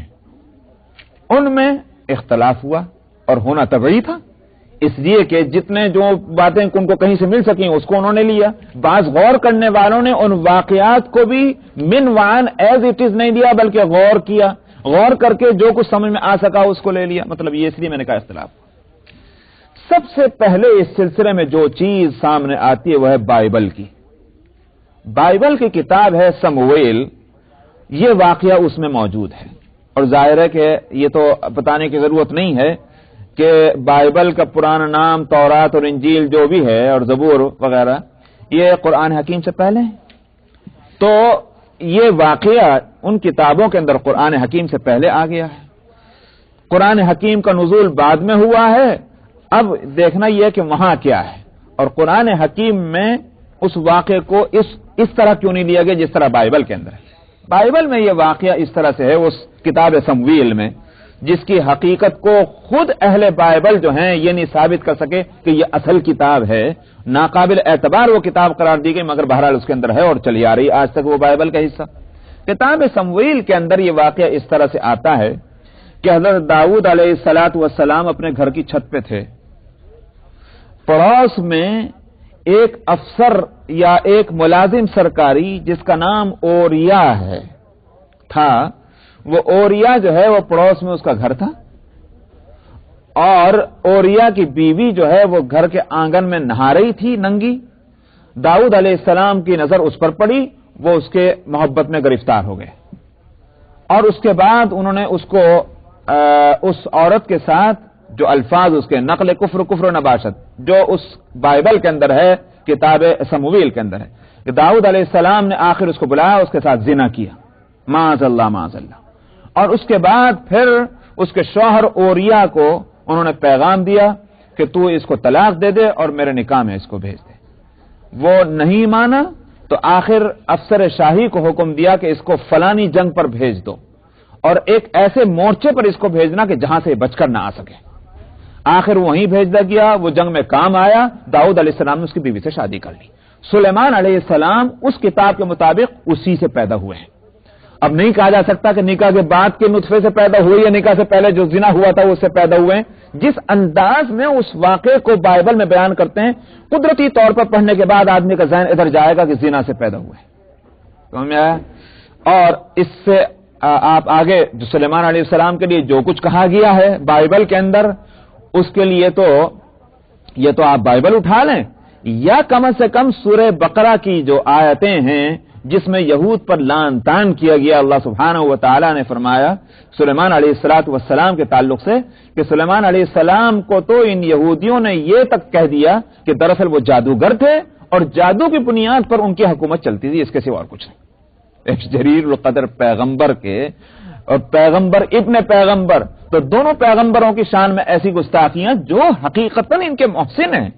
ان میں اختلاف ہوا اور ہونا طبیعی تھا، اس لیے کہ جتنے جو باتیں ان کو کہیں سے مل سکیں اس کو انہوں نے لیا. بعض غور کرنے والوں نے ان واقعات کو بھی من وعن ایز اٹ از نہیں لیا بلکہ غور کیا، غور کر کے جو کچھ سمجھ میں آ سکا اس کو لے لیا. مطلب یہ اس لیے میں نے کہا اختلاف. سب سے پہلے اس سلسلے میں جو چیز سامنے آتی ہے وہ ہے بائبل کی. بائبل کی کتاب ہے سموئیل، یہ واقعہ اس میں موجود ہے. اور ظاہر ہے کہ یہ تو بتانے کی ضرورت نہیں ہے کہ بائبل کا پرانا نام تورات اور انجیل جو بھی ہے اور زبور وغیرہ یہ قرآن حکیم سے پہلے ہے. تو یہ واقعہ ان کتابوں کے اندر قرآن حکیم سے پہلے آ گیا ہے. قرآن حکیم کا نزول بعد میں ہوا ہے. اب دیکھنا یہ کہ وہاں کیا ہے، اور قرآن حکیم میں اس واقعے کو اس طرح کیوں نہیں لیا گیا جس طرح بائبل کے اندر ہے. بائبل میں یہ واقعہ اس طرح سے ہے اس کتاب سمویل میں، جس کی حقیقت کو خود اہل بائبل جو ہیں یہ نہیں ثابت کر سکے کہ یہ اصل کتاب ہے. ناقابل اعتبار وہ کتاب قرار دی گئی، مگر بہرحال اس کے اندر ہے اور چلی آ رہی آج تک وہ بائبل کا حصہ. کتاب سمویل کے اندر یہ واقعہ اس طرح سے آتا ہے کہ حضرت داؤد علیہ السلام اپنے گھر کی چھت پہ تھے. پڑوس میں ایک افسر یا ایک ملازم سرکاری جس کا نام اوریا ہے تھا. وہ اوریا جو ہے وہ پڑوس میں اس کا گھر تھا، اور اوریا کی بیوی جو ہے وہ گھر کے آنگن میں نہا رہی تھی ننگی. داؤد علیہ السلام کی نظر اس پر پڑی، وہ اس کے محبت میں گرفتار ہو گئے، اور اس کے بعد انہوں نے اس کو اس عورت کے ساتھ جو الفاظ اس کے نقل کفر و نباشت جو اس بائبل کے اندر ہے، کتاب سمویل کے اندر ہے، کہ داؤد علیہ السلام نے آخر اس کو بلایا، اس کے ساتھ زنا کیا، معاذ اللہ معاذ اللہ. اور اس کے بعد پھر اس کے شوہر اوریا کو انہوں نے پیغام دیا کہ تو اس کو طلاق دے دے اور میرے نکاح میں اس کو بھیج دے. وہ نہیں مانا تو آخر افسر شاہی کو حکم دیا کہ اس کو فلانی جنگ پر بھیج دو، اور ایک ایسے مورچے پر اس کو بھیجنا کہ جہاں سے بچ کر نہ آ سکے. آخر وہیں بھیج دیا گیا، وہ جنگ میں کام آیا. داؤد علیہ السلام نے اس کی بیوی سے شادی کر لی. سلیمان علیہ السلام اس کتاب کے مطابق اسی سے پیدا ہوئے ہیں. اب نہیں کہا جا سکتا کہ نکاح کے بعد کے نطفے سے پیدا ہوئے یا نکاح سے پہلے جو زنا ہوا تھا اس سے پیدا ہوئے ہیں. جس انداز میں اس واقعے کو بائبل میں بیان کرتے ہیں، قدرتی طور پر پڑھنے کے بعد آدمی کا ذہن ادھر جائے گا کہ زنا سے پیدا ہوئے. سمجھ میں آیا؟ اور اس سے آپ آگے جو سلیمان علیہ السلام کے لیے جو کچھ کہا گیا ہے بائبل کے اندر، اس کے لیے تو یہ تو آپ بائبل اٹھا لیں، یا کم سے کم سورہ بقرہ کی جو آیتیں ہیں جس میں یہود پر لعن طعن کیا گیا. اللہ سبحانہ و تعالی نے فرمایا سلیمان علیہ السلام کے تعلق سے کہ سلیمان علیہ السلام کو تو ان یہودیوں نے یہ تک کہہ دیا کہ دراصل وہ جادوگر تھے اور جادو کی بنیاد پر ان کی حکومت چلتی تھی، اس کے سوا اور کچھ نہیں. ایک جریر القدر پیغمبر کے اور پیغمبر ابن پیغمبر، تو دونوں پیغمبروں کی شان میں ایسی گستاخیاں جو حقیقتاً ان کے محسن ہیں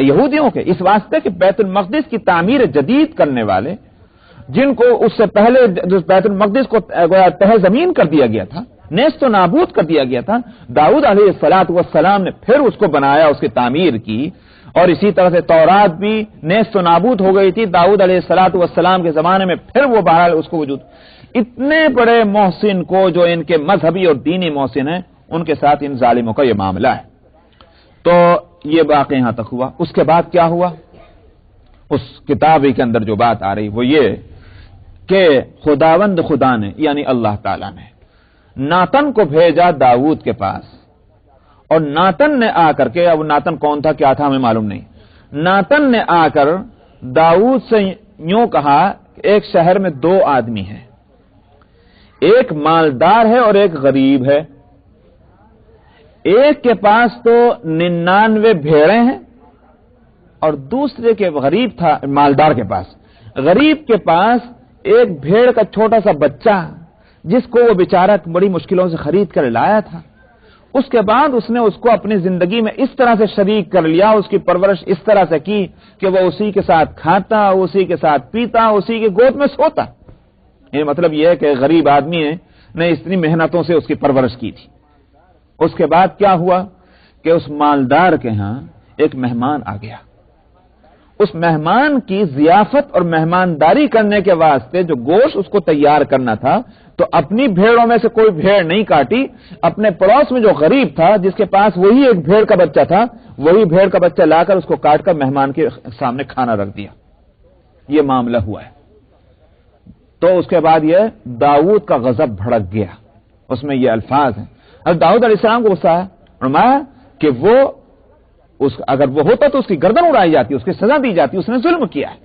یہودیوں کے، اس واسطے کہ بیت المقدس کی تعمیر جدید کرنے والے جن کو اس سے پہلے بیت المقدس کو تہ زمین کر دیا گیا تھا، نیست و نابود کر دیا گیا تھا، داؤد علیہ الصلوۃ والسلام نے پھر اس کو بنایا، اس کی تعمیر کی، اور اسی طرح سے تورات بھی نیست و نابود ہو گئی تھی داؤد علیہ الصلوۃ والسلام کے زمانے میں، پھر وہ بہرحال اس کو وجود۔ اتنے بڑے محسن کو جو ان کے مذہبی اور دینی محسن ہیں، ان کے ساتھ ان ظالموں کا یہ معاملہ ہے۔ تو یہ واقعہ یہاں تک ہوا۔ اس کے بعد کیا ہوا؟ اس کتاب کے اندر جو بات آ رہی وہ یہ کہ خداوند خدا نے یعنی اللہ تعالی نے ناتن کو بھیجا داؤد کے پاس، اور ناتن نے آ کر کے، اب ناتن کون تھا کیا تھا ہمیں معلوم نہیں، ناتن نے آ کر داؤد سے یوں کہا کہ ایک شہر میں دو آدمی ہیں، ایک مالدار ہے اور ایک غریب ہے، ایک کے پاس تو 99 بھیڑیں ہیں اور دوسرے کے غریب تھا مالدار کے پاس، غریب کے پاس ایک بھیڑ کا چھوٹا سا بچہ جس کو وہ بیچارہ بڑی مشکلوں سے خرید کر لایا تھا۔ اس کے بعد اس نے اس کو اپنی زندگی میں اس طرح سے شریک کر لیا، اس کی پرورش اس طرح سے کی کہ وہ اسی کے ساتھ کھاتا، اسی کے ساتھ پیتا، اسی کی گود میں سوتا۔ یہ مطلب یہ ہے کہ غریب آدمی نے اتنی محنتوں سے اس کی پرورش کی تھی۔ اس کے بعد کیا ہوا کہ اس مالدار کے ہاں ایک مہمان آ گیا، اس مہمان کی ضیافت اور مہمانداری کرنے کے واسطے جو گوشت اس کو تیار کرنا تھا، تو اپنی بھیڑوں میں سے کوئی بھیڑ نہیں کاٹی، اپنے پڑوس میں جو غریب تھا جس کے پاس وہی ایک بھیڑ کا بچہ تھا، وہی بھیڑ کا بچہ لا کر اس کو کاٹ کر مہمان کے سامنے کھانا رکھ دیا۔ یہ معاملہ ہوا ہے۔ تو اس کے بعد یہ داؤد کا غضب بھڑک گیا، اس میں یہ الفاظ ہیں۔ اب داؤد علیہ السلام کو غصہ ہے، فرمایا کہ وہ اگر وہ ہوتا تو اس کی گردن اڑائی جاتی، اس کی سزا دی جاتی، اس نے ظلم کیا ہے،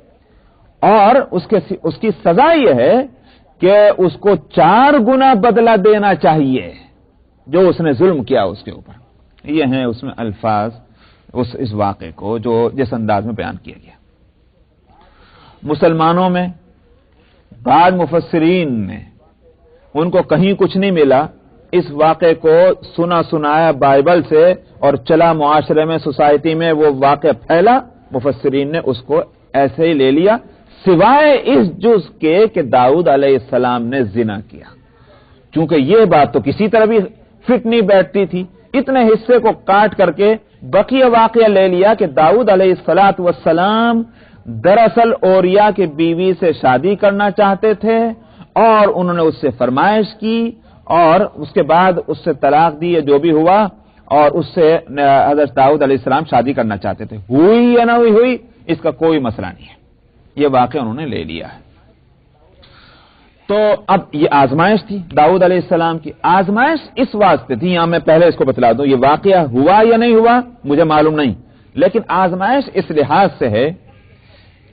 اور اس کی سزا یہ ہے کہ اس کو 4 گنا بدلہ دینا چاہیے جو اس نے ظلم کیا اس کے اوپر۔ یہ ہیں اس میں الفاظ اس واقعے کو جو جس انداز میں بیان کیا گیا۔ مسلمانوں میں بعض مفسرین نے ان کو کہیں کچھ نہیں ملا، اس واقعے کو سنایا بائبل سے اور چلا معاشرے میں، سوسائٹی میں وہ واقعہ پھیلا، مفسرین نے اس کو ایسے ہی لے لیا، سوائے اس جز کے کہ داؤد علیہ السلام نے زنا کیا، چونکہ یہ بات تو کسی طرح بھی فٹ نہیں بیٹھتی تھی۔ اتنے حصے کو کاٹ کر کے بقیہ واقعہ لے لیا کہ داؤد علیہ السلام دراصل اوریا کی بیوی سے شادی کرنا چاہتے تھے، اور انہوں نے اس سے فرمائش کی، اور اس کے بعد اس سے طلاق دی، جو بھی ہوا، اور اس سے حضرت داؤد علیہ السلام شادی کرنا چاہتے تھے۔ ہوئی یا نہ ہوئی اس کا کوئی مسئلہ نہیں ہے، یہ واقعہ انہوں نے لے لیا ہے۔ تو اب یہ آزمائش تھی داؤد علیہ السلام کی، آزمائش اس واسطے تھی، یہاں میں پہلے اس کو بتلا دوں، یہ واقعہ ہوا یا نہیں ہوا مجھے معلوم نہیں، لیکن آزمائش اس لحاظ سے ہے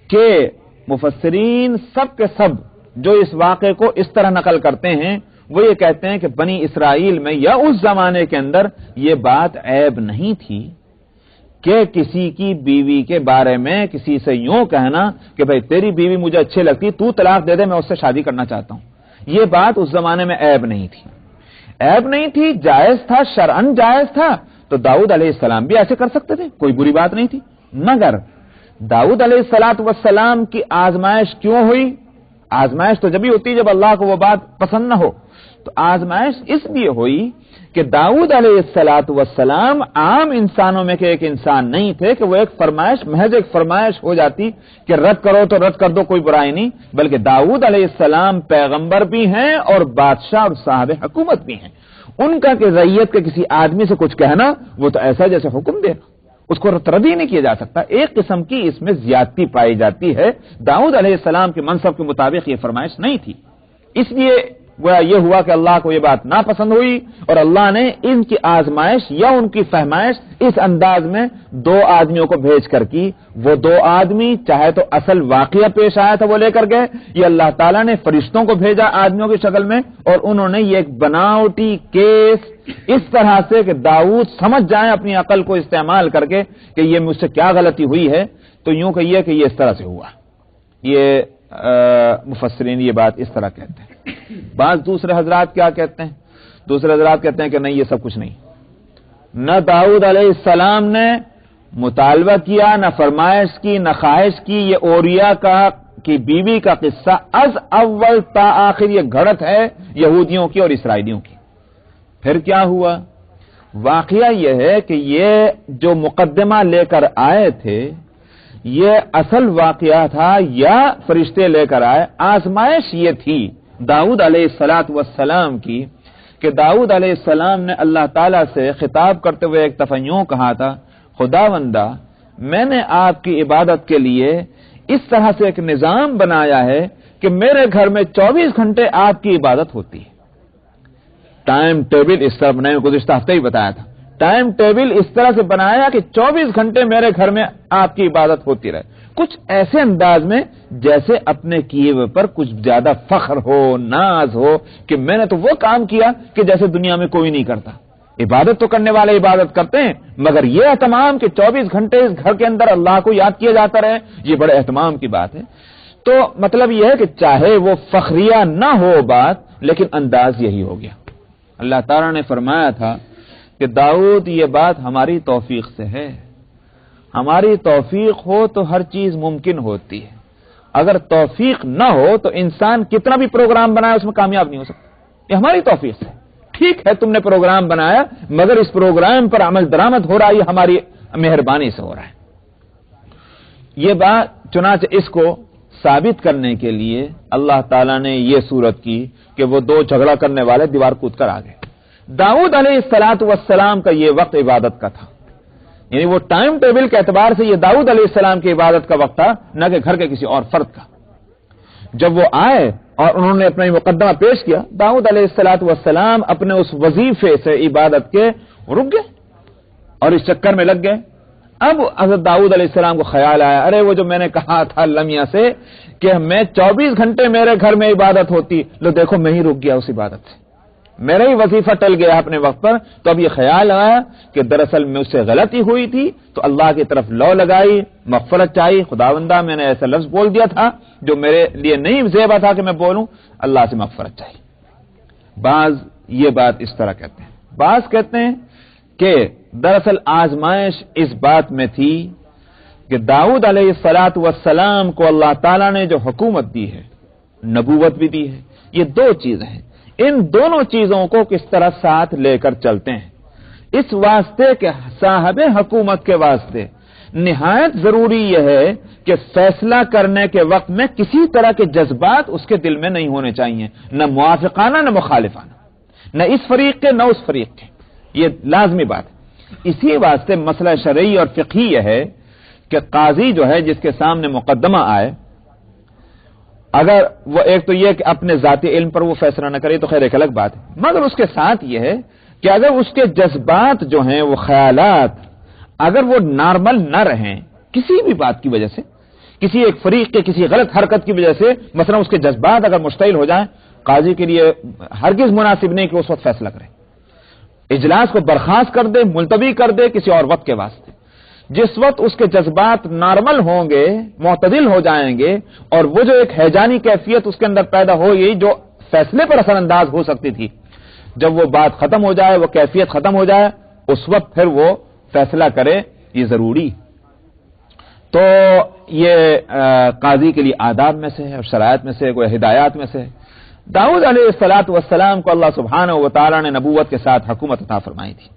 کہ مفسرین سب کے سب جو اس واقعے کو اس طرح نقل کرتے ہیں، وہ یہ کہتے ہیں کہ بنی اسرائیل میں یا اس زمانے کے اندر یہ بات عیب نہیں تھی کہ کسی کی بیوی کے بارے میں کسی سے یوں کہنا کہ بھئی تیری بیوی مجھے اچھی لگتی، تو طلاق دے دے، میں اس سے شادی کرنا چاہتا ہوں۔ یہ بات اس زمانے میں عیب نہیں تھی، عیب نہیں تھی، جائز تھا، شرعن جائز تھا، تو داؤد علیہ السلام بھی ایسے کر سکتے تھے، کوئی بری بات نہیں تھی۔ مگر داؤد علیہ السلام کی آزمائش کیوں ہوئی؟ آزمائش تو جب ہی ہوتی جب اللہ کو وہ بات پسند نہ ہو، تو آزمائش اس لیے ہوئی کہ داؤد علیہ السلام عام انسانوں میں کے ایک انسان نہیں تھے کہ وہ ایک فرمائش، محض ایک فرمائش ہو جاتی کہ رد کرو تو رد کر دو، کوئی برائی نہیں، بلکہ داؤد علیہ السلام پیغمبر بھی ہیں اور بادشاہ اور صاحب حکومت بھی ہیں۔ ان کا کہ رعیت کے کسی آدمی سے کچھ کہنا وہ تو ایسا جیسے حکم دینا، اس کو رد ہی نہیں کیا جا سکتا۔ ایک قسم کی اس میں زیادتی پائی جاتی ہے، داؤد علیہ السلام کے منصب کے مطابق یہ فرمائش نہیں تھی، اس لیے یہ ہوا کہ اللہ کو یہ بات ناپسند ہوئی، اور اللہ نے ان کی آزمائش یا ان کی فہمائش اس انداز میں 2 آدمیوں کو بھیج کر کی۔ وہ 2 آدمی چاہے تو اصل واقعہ پیش آیا تھا وہ لے کر گئے، یہ اللہ تعالیٰ نے فرشتوں کو بھیجا آدمیوں کی شکل میں، اور انہوں نے یہ ایک بناوٹی کیس اس طرح سے کہ داؤد سمجھ جائیں اپنی عقل کو استعمال کر کے کہ یہ مجھ سے کیا غلطی ہوئی ہے، تو یوں کہیے کہ یہ اس طرح سے ہوا۔ یہ مفسرین یہ بات اس طرح کہتے ہیں۔ بعض دوسرے حضرات کیا کہتے ہیں؟ دوسرے حضرات کہتے ہیں کہ نہیں، یہ سب کچھ نہیں، نہ داؤد علیہ السلام نے مطالبہ کیا، نہ فرمائش کی، نہ خواہش کی، یہ اوریا کا کی بیوی کا قصہ از اول تا آخر یہ گھڑت ہے یہودیوں کی اور اسرائیلیوں کی. پھر کیا ہوا؟ واقعہ یہ ہے کہ یہ جو مقدمہ لے کر آئے تھے یہ اصل واقعہ تھا یا فرشتے لے کر آئے؟ آزمائش یہ تھی داؤد علیہ السلام کی کہ داؤد علیہ السلام نے اللہ تعالیٰ سے خطاب کرتے ہوئے ایک دفعہ یوں کہا تھا، خداوندہ میں نے آپ کی عبادت کے لیے اس طرح سے ایک نظام بنایا ہے کہ میرے گھر میں 24 گھنٹے آپ کی عبادت ہوتی ہے. ٹائم ٹیبل اس طرح بنایا، گزشتہ ہفتے ہی بتایا تھا. ٹائم ٹیبل اس طرح سے بنایا کہ 24 گھنٹے میرے گھر میں آپ کی عبادت ہوتی رہے. کچھ ایسے انداز میں جیسے اپنے کیے ہوئے پر کچھ زیادہ فخر ہو، ناز ہو کہ میں نے تو وہ کام کیا کہ جیسے دنیا میں کوئی نہیں کرتا. عبادت تو کرنے والے عبادت کرتے ہیں، مگر یہ اہتمام کہ 24 گھنٹے اس گھر کے اندر اللہ کو یاد کیا جاتا رہے، یہ بڑے اہتمام کی بات ہے. تو مطلب یہ ہے کہ چاہے وہ فخریہ نہ ہو بات، لیکن انداز یہی ہو گیا. اللہ تعالیٰ نے فرمایا تھا کہ داؤد یہ بات ہماری توفیق سے ہے. ہماری توفیق ہو تو ہر چیز ممکن ہوتی ہے. اگر توفیق نہ ہو تو انسان کتنا بھی پروگرام بنائے اس میں کامیاب نہیں ہو سکتا. یہ ہماری توفیق سے. ٹھیک ہے تم نے پروگرام بنایا، مگر اس پروگرام پر عمل درآمد ہو رہا ہے، یہ ہماری مہربانی سے ہو رہا ہے. یہ بات چنانچہ اس کو ثابت کرنے کے لیے اللہ تعالیٰ نے یہ صورت کی کہ وہ دو جھگڑا کرنے والے دیوار کود کر آ گئے. داؤد علیہ السلام کا یہ وقت عبادت کا تھا، یعنی وہ ٹائم ٹیبل کے اعتبار سے یہ داؤد علیہ السلام کی عبادت کا وقت تھا، نہ کہ گھر کے کسی اور فرد کا. جب وہ آئے اور انہوں نے اپنا مقدمہ پیش کیا، داؤد علیہ السلام اپنے اس وظیفے سے عبادت کے رک گئے اور اس چکر میں لگ گئے. اب حضرت داؤد علیہ السلام کو خیال آیا، ارے وہ جو میں نے کہا تھا لمحہ سے کہ میں 24 گھنٹے میرے گھر میں عبادت ہوتی، لو دیکھو میں ہی رک گیا اس عبادت سے، میرا ہی وظیفہ ٹل گیا اپنے وقت پر. تو اب یہ خیال آیا کہ دراصل میں اس سے غلطی ہوئی تھی، تو اللہ کی طرف لو لگائی، مغفرت چاہی، خداوندہ میں نے ایسا لفظ بول دیا تھا جو میرے لیے نہیں زیبا تھا کہ میں بولوں، اللہ سے مغفرت چاہی. بعض یہ بات اس طرح کہتے ہیں. بعض کہتے ہیں کہ دراصل آزمائش اس بات میں تھی کہ داؤد علیہ السلام کو اللہ تعالیٰ نے جو حکومت دی ہے، نبوت بھی دی ہے، یہ دو چیزیں ہیں. ان دونوں چیزوں کو کس طرح ساتھ لے کر چلتے ہیں. اس واسطے کہ صاحب حکومت کے واسطے نہایت ضروری یہ ہے کہ فیصلہ کرنے کے وقت میں کسی طرح کے جذبات اس کے دل میں نہیں ہونے چاہیے، نہ موافقانہ نہ مخالفانہ، نہ اس فریق کے نہ اس فریق کے. یہ لازمی بات ہے. اسی واسطے مسئلہ شرعی اور فقہی یہ ہے کہ قاضی جو ہے جس کے سامنے مقدمہ آئے، اگر وہ ایک تو یہ کہ اپنے ذاتی علم پر وہ فیصلہ نہ کرے تو خیر ایک الگ بات ہے، مگر اس کے ساتھ یہ ہے کہ اگر اس کے جذبات جو ہیں وہ خیالات اگر وہ نارمل نہ رہیں کسی بھی بات کی وجہ سے، کسی ایک فریق کے کسی غلط حرکت کی وجہ سے، مثلا اس کے جذبات اگر مشتعل ہو جائیں، قاضی کے لیے ہرگز مناسب نہیں کہ اس وقت فیصلہ کرے، اجلاس کو برخاست کر دے، ملتوی کر دے کسی اور وقت کے واسطے. جس وقت اس کے جذبات نارمل ہوں گے، معتدل ہو جائیں گے، اور وہ جو ایک ہیجانی کیفیت اس کے اندر پیدا ہو گئی جو فیصلے پر اثر انداز ہو سکتی تھی، جب وہ بات ختم ہو جائے، وہ کیفیت ختم ہو جائے، اس وقت پھر وہ فیصلہ کرے، یہ ضروری. تو یہ قاضی کے لیے آداب میں سے ہے اور شرائط میں سے، کوئی ہدایات میں سے. داؤد علیہ السلام کو اللہ سبحانہ و تعالیٰ نے نبوت کے ساتھ حکومت عطا فرمائی تھی.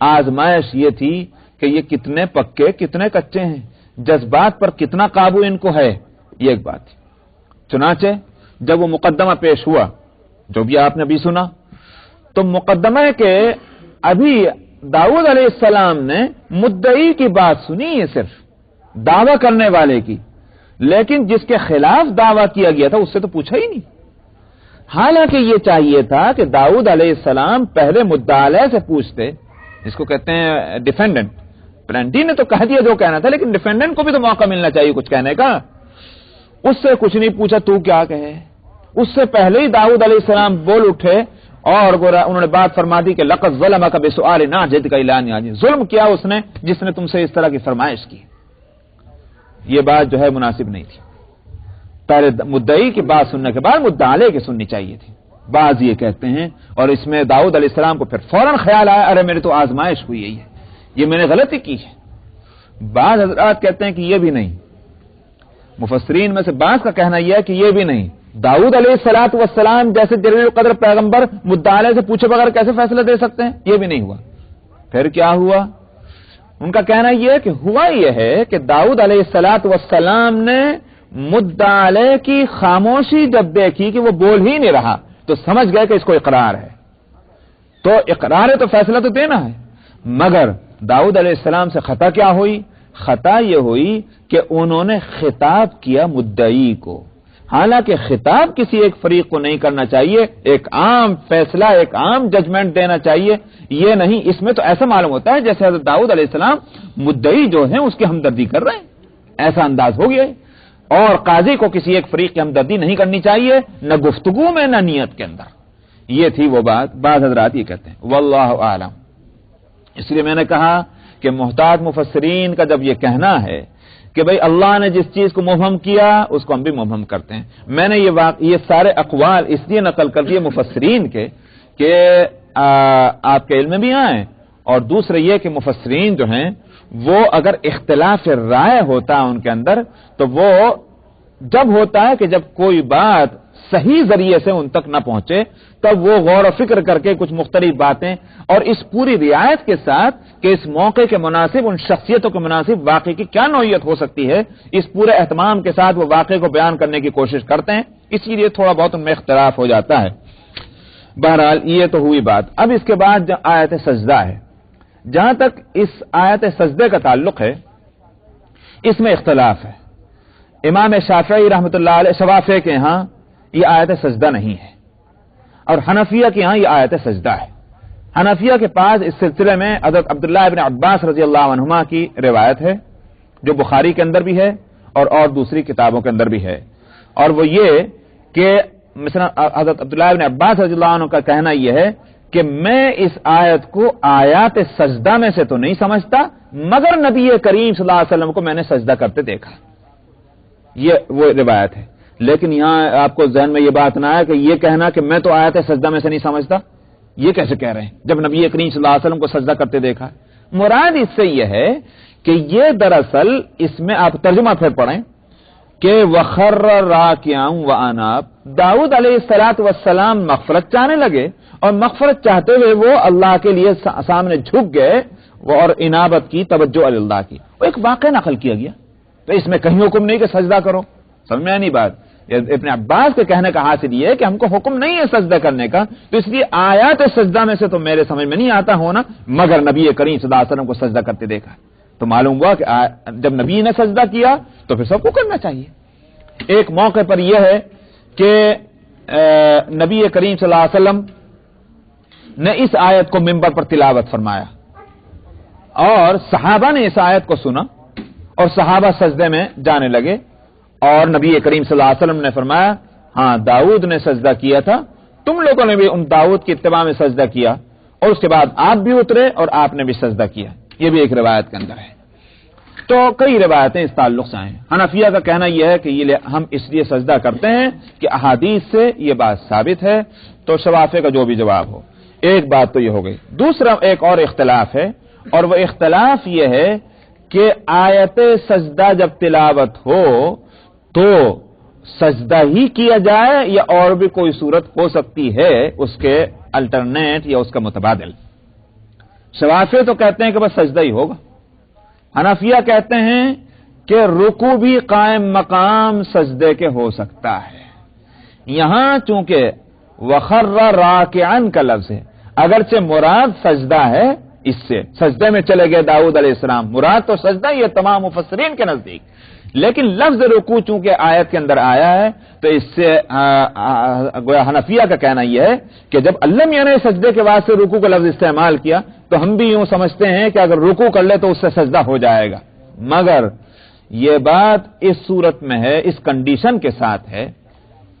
آزمائش یہ تھی کہ یہ کتنے پکے کتنے کچے ہیں، جذبات پر کتنا قابو ان کو ہے، یہ ایک بات تھی. چنانچہ جب وہ مقدمہ پیش ہوا جو بھی آپ نے ابھی سنا، تو مقدمہ کے ابھی داؤد علیہ السلام نے مدعی کی بات سنی ہے، صرف دعویٰ کرنے والے کی، لیکن جس کے خلاف دعویٰ کیا گیا تھا اس سے تو پوچھا ہی نہیں. حالانکہ یہ چاہیے تھا کہ داؤد علیہ السلام پہلے مدعا علیہ سے پوچھتے، جس کو کہتے ہیں ڈیفینڈنٹ. پلانٹی نے تو کہہ دیا جو کہنا تھا، لیکن ڈیفینڈنٹ کو بھی تو موقع ملنا چاہیے کچھ کہنے کا. اس سے کچھ نہیں پوچھا تو کیا کہے. اس سے پہلے ہی داؤد علیہ السلام بول اٹھے اور انہوں نے بات فرما دی کہ لقد ظلمک بسؤال نعجتک الی نعجہ، ظلم کیا اس نے جس نے تم سے اس طرح کی فرمائش کی. یہ بات جو ہے مناسب نہیں تھی. پہلے مدعی کی بات سننے کے بعد مدعا علیہ کی سننی چاہیے تھی. بعض یہ کہتے ہیں، اور اس میں داؤد علیہ السلام کو پھر فوراً خیال آیا، ارے میری تو آزمائش ہوئی ہے، یہ میں نے غلطی کی ہے. بعض حضرات کہتے ہیں کہ یہ بھی نہیں، مفسرین میں سے بعض کا کہنا یہ ہے کہ یہ بھی نہیں، داؤد علیہ الصلوۃ والسلام جیسے جلیل القدر پیغمبر مدعا علیہ سے پوچھے بغیر کیسے فیصلہ دے سکتے ہیں؟ یہ بھی نہیں ہوا۔ پھر کیا ہوا؟ ان کا کہنا یہ ہے کہ ہوا یہ ہے کہ داؤد علیہ الصلوۃ والسلام نے مدعا علیہ کی خاموشی جب دیکھی کہ وہ بول ہی نہیں رہا تو سمجھ گئے کہ اس کو اقرار ہے، تو اقرار ہے تو فیصلہ تو دینا ہے۔ مگر داؤد علیہ السلام سے خطا کیا ہوئی؟ خطا یہ ہوئی کہ انہوں نے خطاب کیا مدعی کو، حالانکہ خطاب کسی ایک فریق کو نہیں کرنا چاہیے، ایک عام فیصلہ، ایک عام ججمنٹ دینا چاہیے، یہ نہیں۔ اس میں تو ایسا معلوم ہوتا ہے جیسے حضرت داؤد علیہ السلام مدعی جو ہیں اس کی ہمدردی کر رہے ہیں، ایسا انداز ہو گیا ہے۔ اور قاضی کو کسی ایک فریق کی ہمدردی نہیں کرنی چاہیے، نہ گفتگو میں نہ نیت کے اندر۔ یہ تھی وہ بات۔ بعض حضرات یہ کہتے ہیں واللہ اعلم۔ اس لیے میں نے کہا کہ محتاط مفسرین کا جب یہ کہنا ہے کہ بھئی اللہ نے جس چیز کو مبہم کیا اس کو ہم بھی مبہم کرتے ہیں، میں نے یہ سارے اقوال اس لیے نقل کر دیے مفسرین کے کہ آپ کے علم میں بھی آئیں، اور دوسرے یہ کہ مفسرین جو ہیں وہ اگر اختلاف رائے ہوتا ہے ان کے اندر تو وہ جب ہوتا ہے کہ جب کوئی بات صحیح ذریعے سے ان تک نہ پہنچے تب وہ غور و فکر کر کے کچھ مختلف باتیں، اور اس پوری رعایت کے ساتھ کہ اس موقع کے مناسب ان شخصیتوں کے مناسب واقعے کی کیا نوعیت ہو سکتی ہے، اس پورے اہتمام کے ساتھ وہ واقعے کو بیان کرنے کی کوشش کرتے ہیں، اسی لیے تھوڑا بہت ان میں اختلاف ہو جاتا ہے۔ بہرحال یہ تو ہوئی بات۔ اب اس کے بعد جو آیت سجدہ ہے، جہاں تک اس آیت سجدے کا تعلق ہے اس میں اختلاف ہے۔ امام شافعی رحمۃ اللہ علیہ شوافع کے ہاں یہ آیت سجدہ نہیں ہے، اور حنفیہ کے ہاں یہ آیت سجدہ ہے۔ حنفیہ کے پاس اس سلسلے میں حضرت عبداللہ ابن عباس رضی اللہ عنہما کی روایت ہے جو بخاری کے اندر بھی ہے اور دوسری کتابوں کے اندر بھی ہے، اور وہ یہ کہ مثلا حضرت عبداللہ ابن عباس رضی اللہ عنہ کا کہنا یہ ہے کہ میں اس آیت کو آیات سجدہ میں سے تو نہیں سمجھتا، مگر نبی کریم صلی اللہ علیہ وسلم کو میں نے سجدہ کرتے دیکھا، یہ وہ روایت ہے۔ لیکن یہاں آپ کو ذہن میں یہ بات نہ آیا کہ یہ کہنا کہ میں تو آیت سجدہ میں سے نہیں سمجھتا، یہ کیسے کہہ رہے ہیں جب نبی کریم صلی اللہ علیہ وسلم کو سجدہ کرتے دیکھا؟ مراد اس سے یہ ہے کہ یہ دراصل اس میں آپ ترجمہ پھر پڑھیں کہ وخر راکعا واناب، داؤد علیہ الصلوۃ والسلام مغفرت چاہنے لگے، اور مغفرت چاہتے ہوئے وہ اللہ کے لیے سامنے جھک گئے اور انابت کی، توجہ اللہ کی۔ وہ ایک واقعہ نقل کیا گیا، تو اس میں کہیں حکم نہیں کہ سجدہ کرو، سمجھ میں نہیں بات۔ ابن عباس کے کہنے کا حاصل یہ ہے کہ ہم کو حکم نہیں ہے سجدہ کرنے کا، تو اس لیے آیات سجدہ میں سے تو میرے سمجھ میں نہیں آتا ہونا، مگر نبی کریم صلی اللہ علیہ وسلم کو سجدہ کرتے دیکھا، تو معلوم ہوا کہ جب نبی نے سجدہ کیا تو پھر سب کو کرنا چاہیے۔ ایک موقع پر یہ ہے کہ نبی کریم صلی اللہ علیہ وسلم نے اس آیت کو منبر پر تلاوت فرمایا، اور صحابہ نے اس آیت کو سنا، اور صحابہ سجدے میں جانے لگے، اور نبی کریم صلی اللہ علیہ وسلم نے فرمایا ہاں داؤد نے سجدہ کیا تھا، تم لوگوں نے بھی ان داؤد کی اتباع میں سجدہ کیا، اور اس کے بعد آپ بھی اترے اور آپ نے بھی سجدہ کیا۔ یہ بھی ایک روایت کے اندر ہے۔ تو کئی روایتیں اس تعلق سے ہیں۔ حنفیہ کا کہنا یہ ہے کہ یہ ہم اس لیے سجدہ کرتے ہیں کہ احادیث سے یہ بات ثابت ہے، تو شوافع کا جو بھی جواب ہو۔ ایک بات تو یہ ہو گئی۔ دوسرا ایک اور اختلاف ہے، اور وہ اختلاف یہ ہے کہ آیت سجدہ جب تلاوت ہو تو سجدہ ہی کیا جائے یا اور بھی کوئی صورت ہو سکتی ہے اس کے الٹرنیٹ یا اس کا متبادل۔ شوافع تو کہتے ہیں کہ بس سجدہ ہی ہوگا، حنفیہ کہتے ہیں کہ رکوع بھی قائم مقام سجدے کے ہو سکتا ہے۔ یہاں چونکہ وخر راکعا کا لفظ ہے، اگرچہ مراد سجدہ ہے، اس سے سجدے میں چلے گئے داؤد علیہ السلام، مراد تو سجدہ ہی ہے تمام مفسرین کے نزدیک، لیکن لفظ رکوع چونکہ آیت کے اندر آیا ہے تو اس سے گویا حنفیہ کا کہنا یہ ہے کہ جب اللہ میاں نے سجدے کے واسطے رکوع کا لفظ استعمال کیا تو ہم بھی یوں سمجھتے ہیں کہ اگر رکوع کر لے تو اس سے سجدہ ہو جائے گا، مگر یہ بات اس صورت میں ہے، اس کنڈیشن کے ساتھ ہے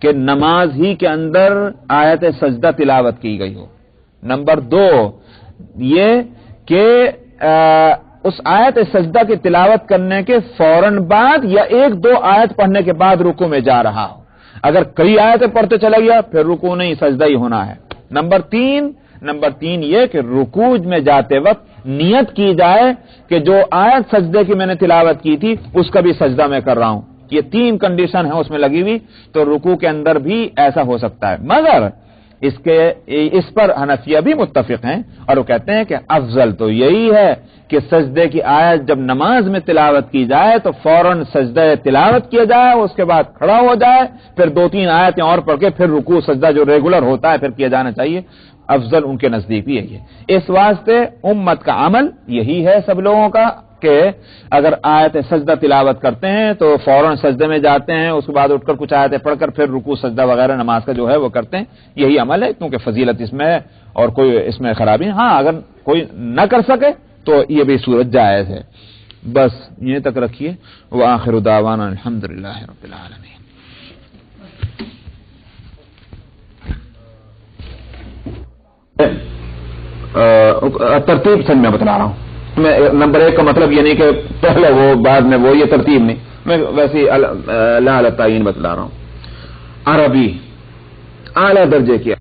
کہ نماز ہی کے اندر آیت سجدہ تلاوت کی گئی ہو۔ نمبر 2 یہ کہ اس آیت سجدہ کی تلاوت کرنے کے فوراً بعد یا 1-2 آیت پڑھنے کے بعد رکوع میں جا رہا ہو، اگر کئی آیتیں پڑھتے چلا گیا پھر رکوع نہیں سجدہ ہی ہونا ہے۔ نمبر 3 یہ کہ رکوع میں جاتے وقت نیت کی جائے کہ جو آیت سجدے کی میں نے تلاوت کی تھی اس کا بھی سجدہ میں کر رہا ہوں، یہ 3 کنڈیشن ہے اس میں لگی ہوئی، تو رکوع کے اندر بھی ایسا ہو سکتا ہے، مگر اس پر حنفیہ بھی متفق ہیں اور وہ کہتے ہیں کہ افضل تو یہی ہے کہ سجدے کی آیت جب نماز میں تلاوت کی جائے تو فوراً سجدہ تلاوت کیا جائے، اس کے بعد کھڑا ہو جائے، پھر 2-3 آیتیں اور پڑھ کے پھر رکوع سجدہ جو ریگولر ہوتا ہے پھر کیا جانا چاہیے۔ افضل ان کے نزدیک بھی یہی ہے۔ اس واسطے امت کا عمل یہی ہے سب لوگوں کا کہ اگر آیت سجدہ تلاوت کرتے ہیں تو فوراً سجدے میں جاتے ہیں، اس کے بعد اٹھ کر کچھ آیتیں پڑھ کر پھر رکوع سجدہ وغیرہ نماز کا جو ہے وہ کرتے ہیں، یہی عمل ہے، کیونکہ فضیلت اس میں ہے اور کوئی اس میں خرابی نہیں۔ ہاں اگر کوئی نہ کر سکے تو یہ بھی صورت جائز ہے۔ بس یہ تک رکھیے۔ وآخر دعوانا الحمدللہ رب العالمین۔ ترتیب سے میں بتلا رہا ہوں، میں نمبر 1 کا مطلب یہ نہیں کہ پہلے وہ بعد میں وہ، یہ ترتیب نہیں، میں ویسے لا تعین بتلا رہا ہوں۔ عربی اعلی درجے کی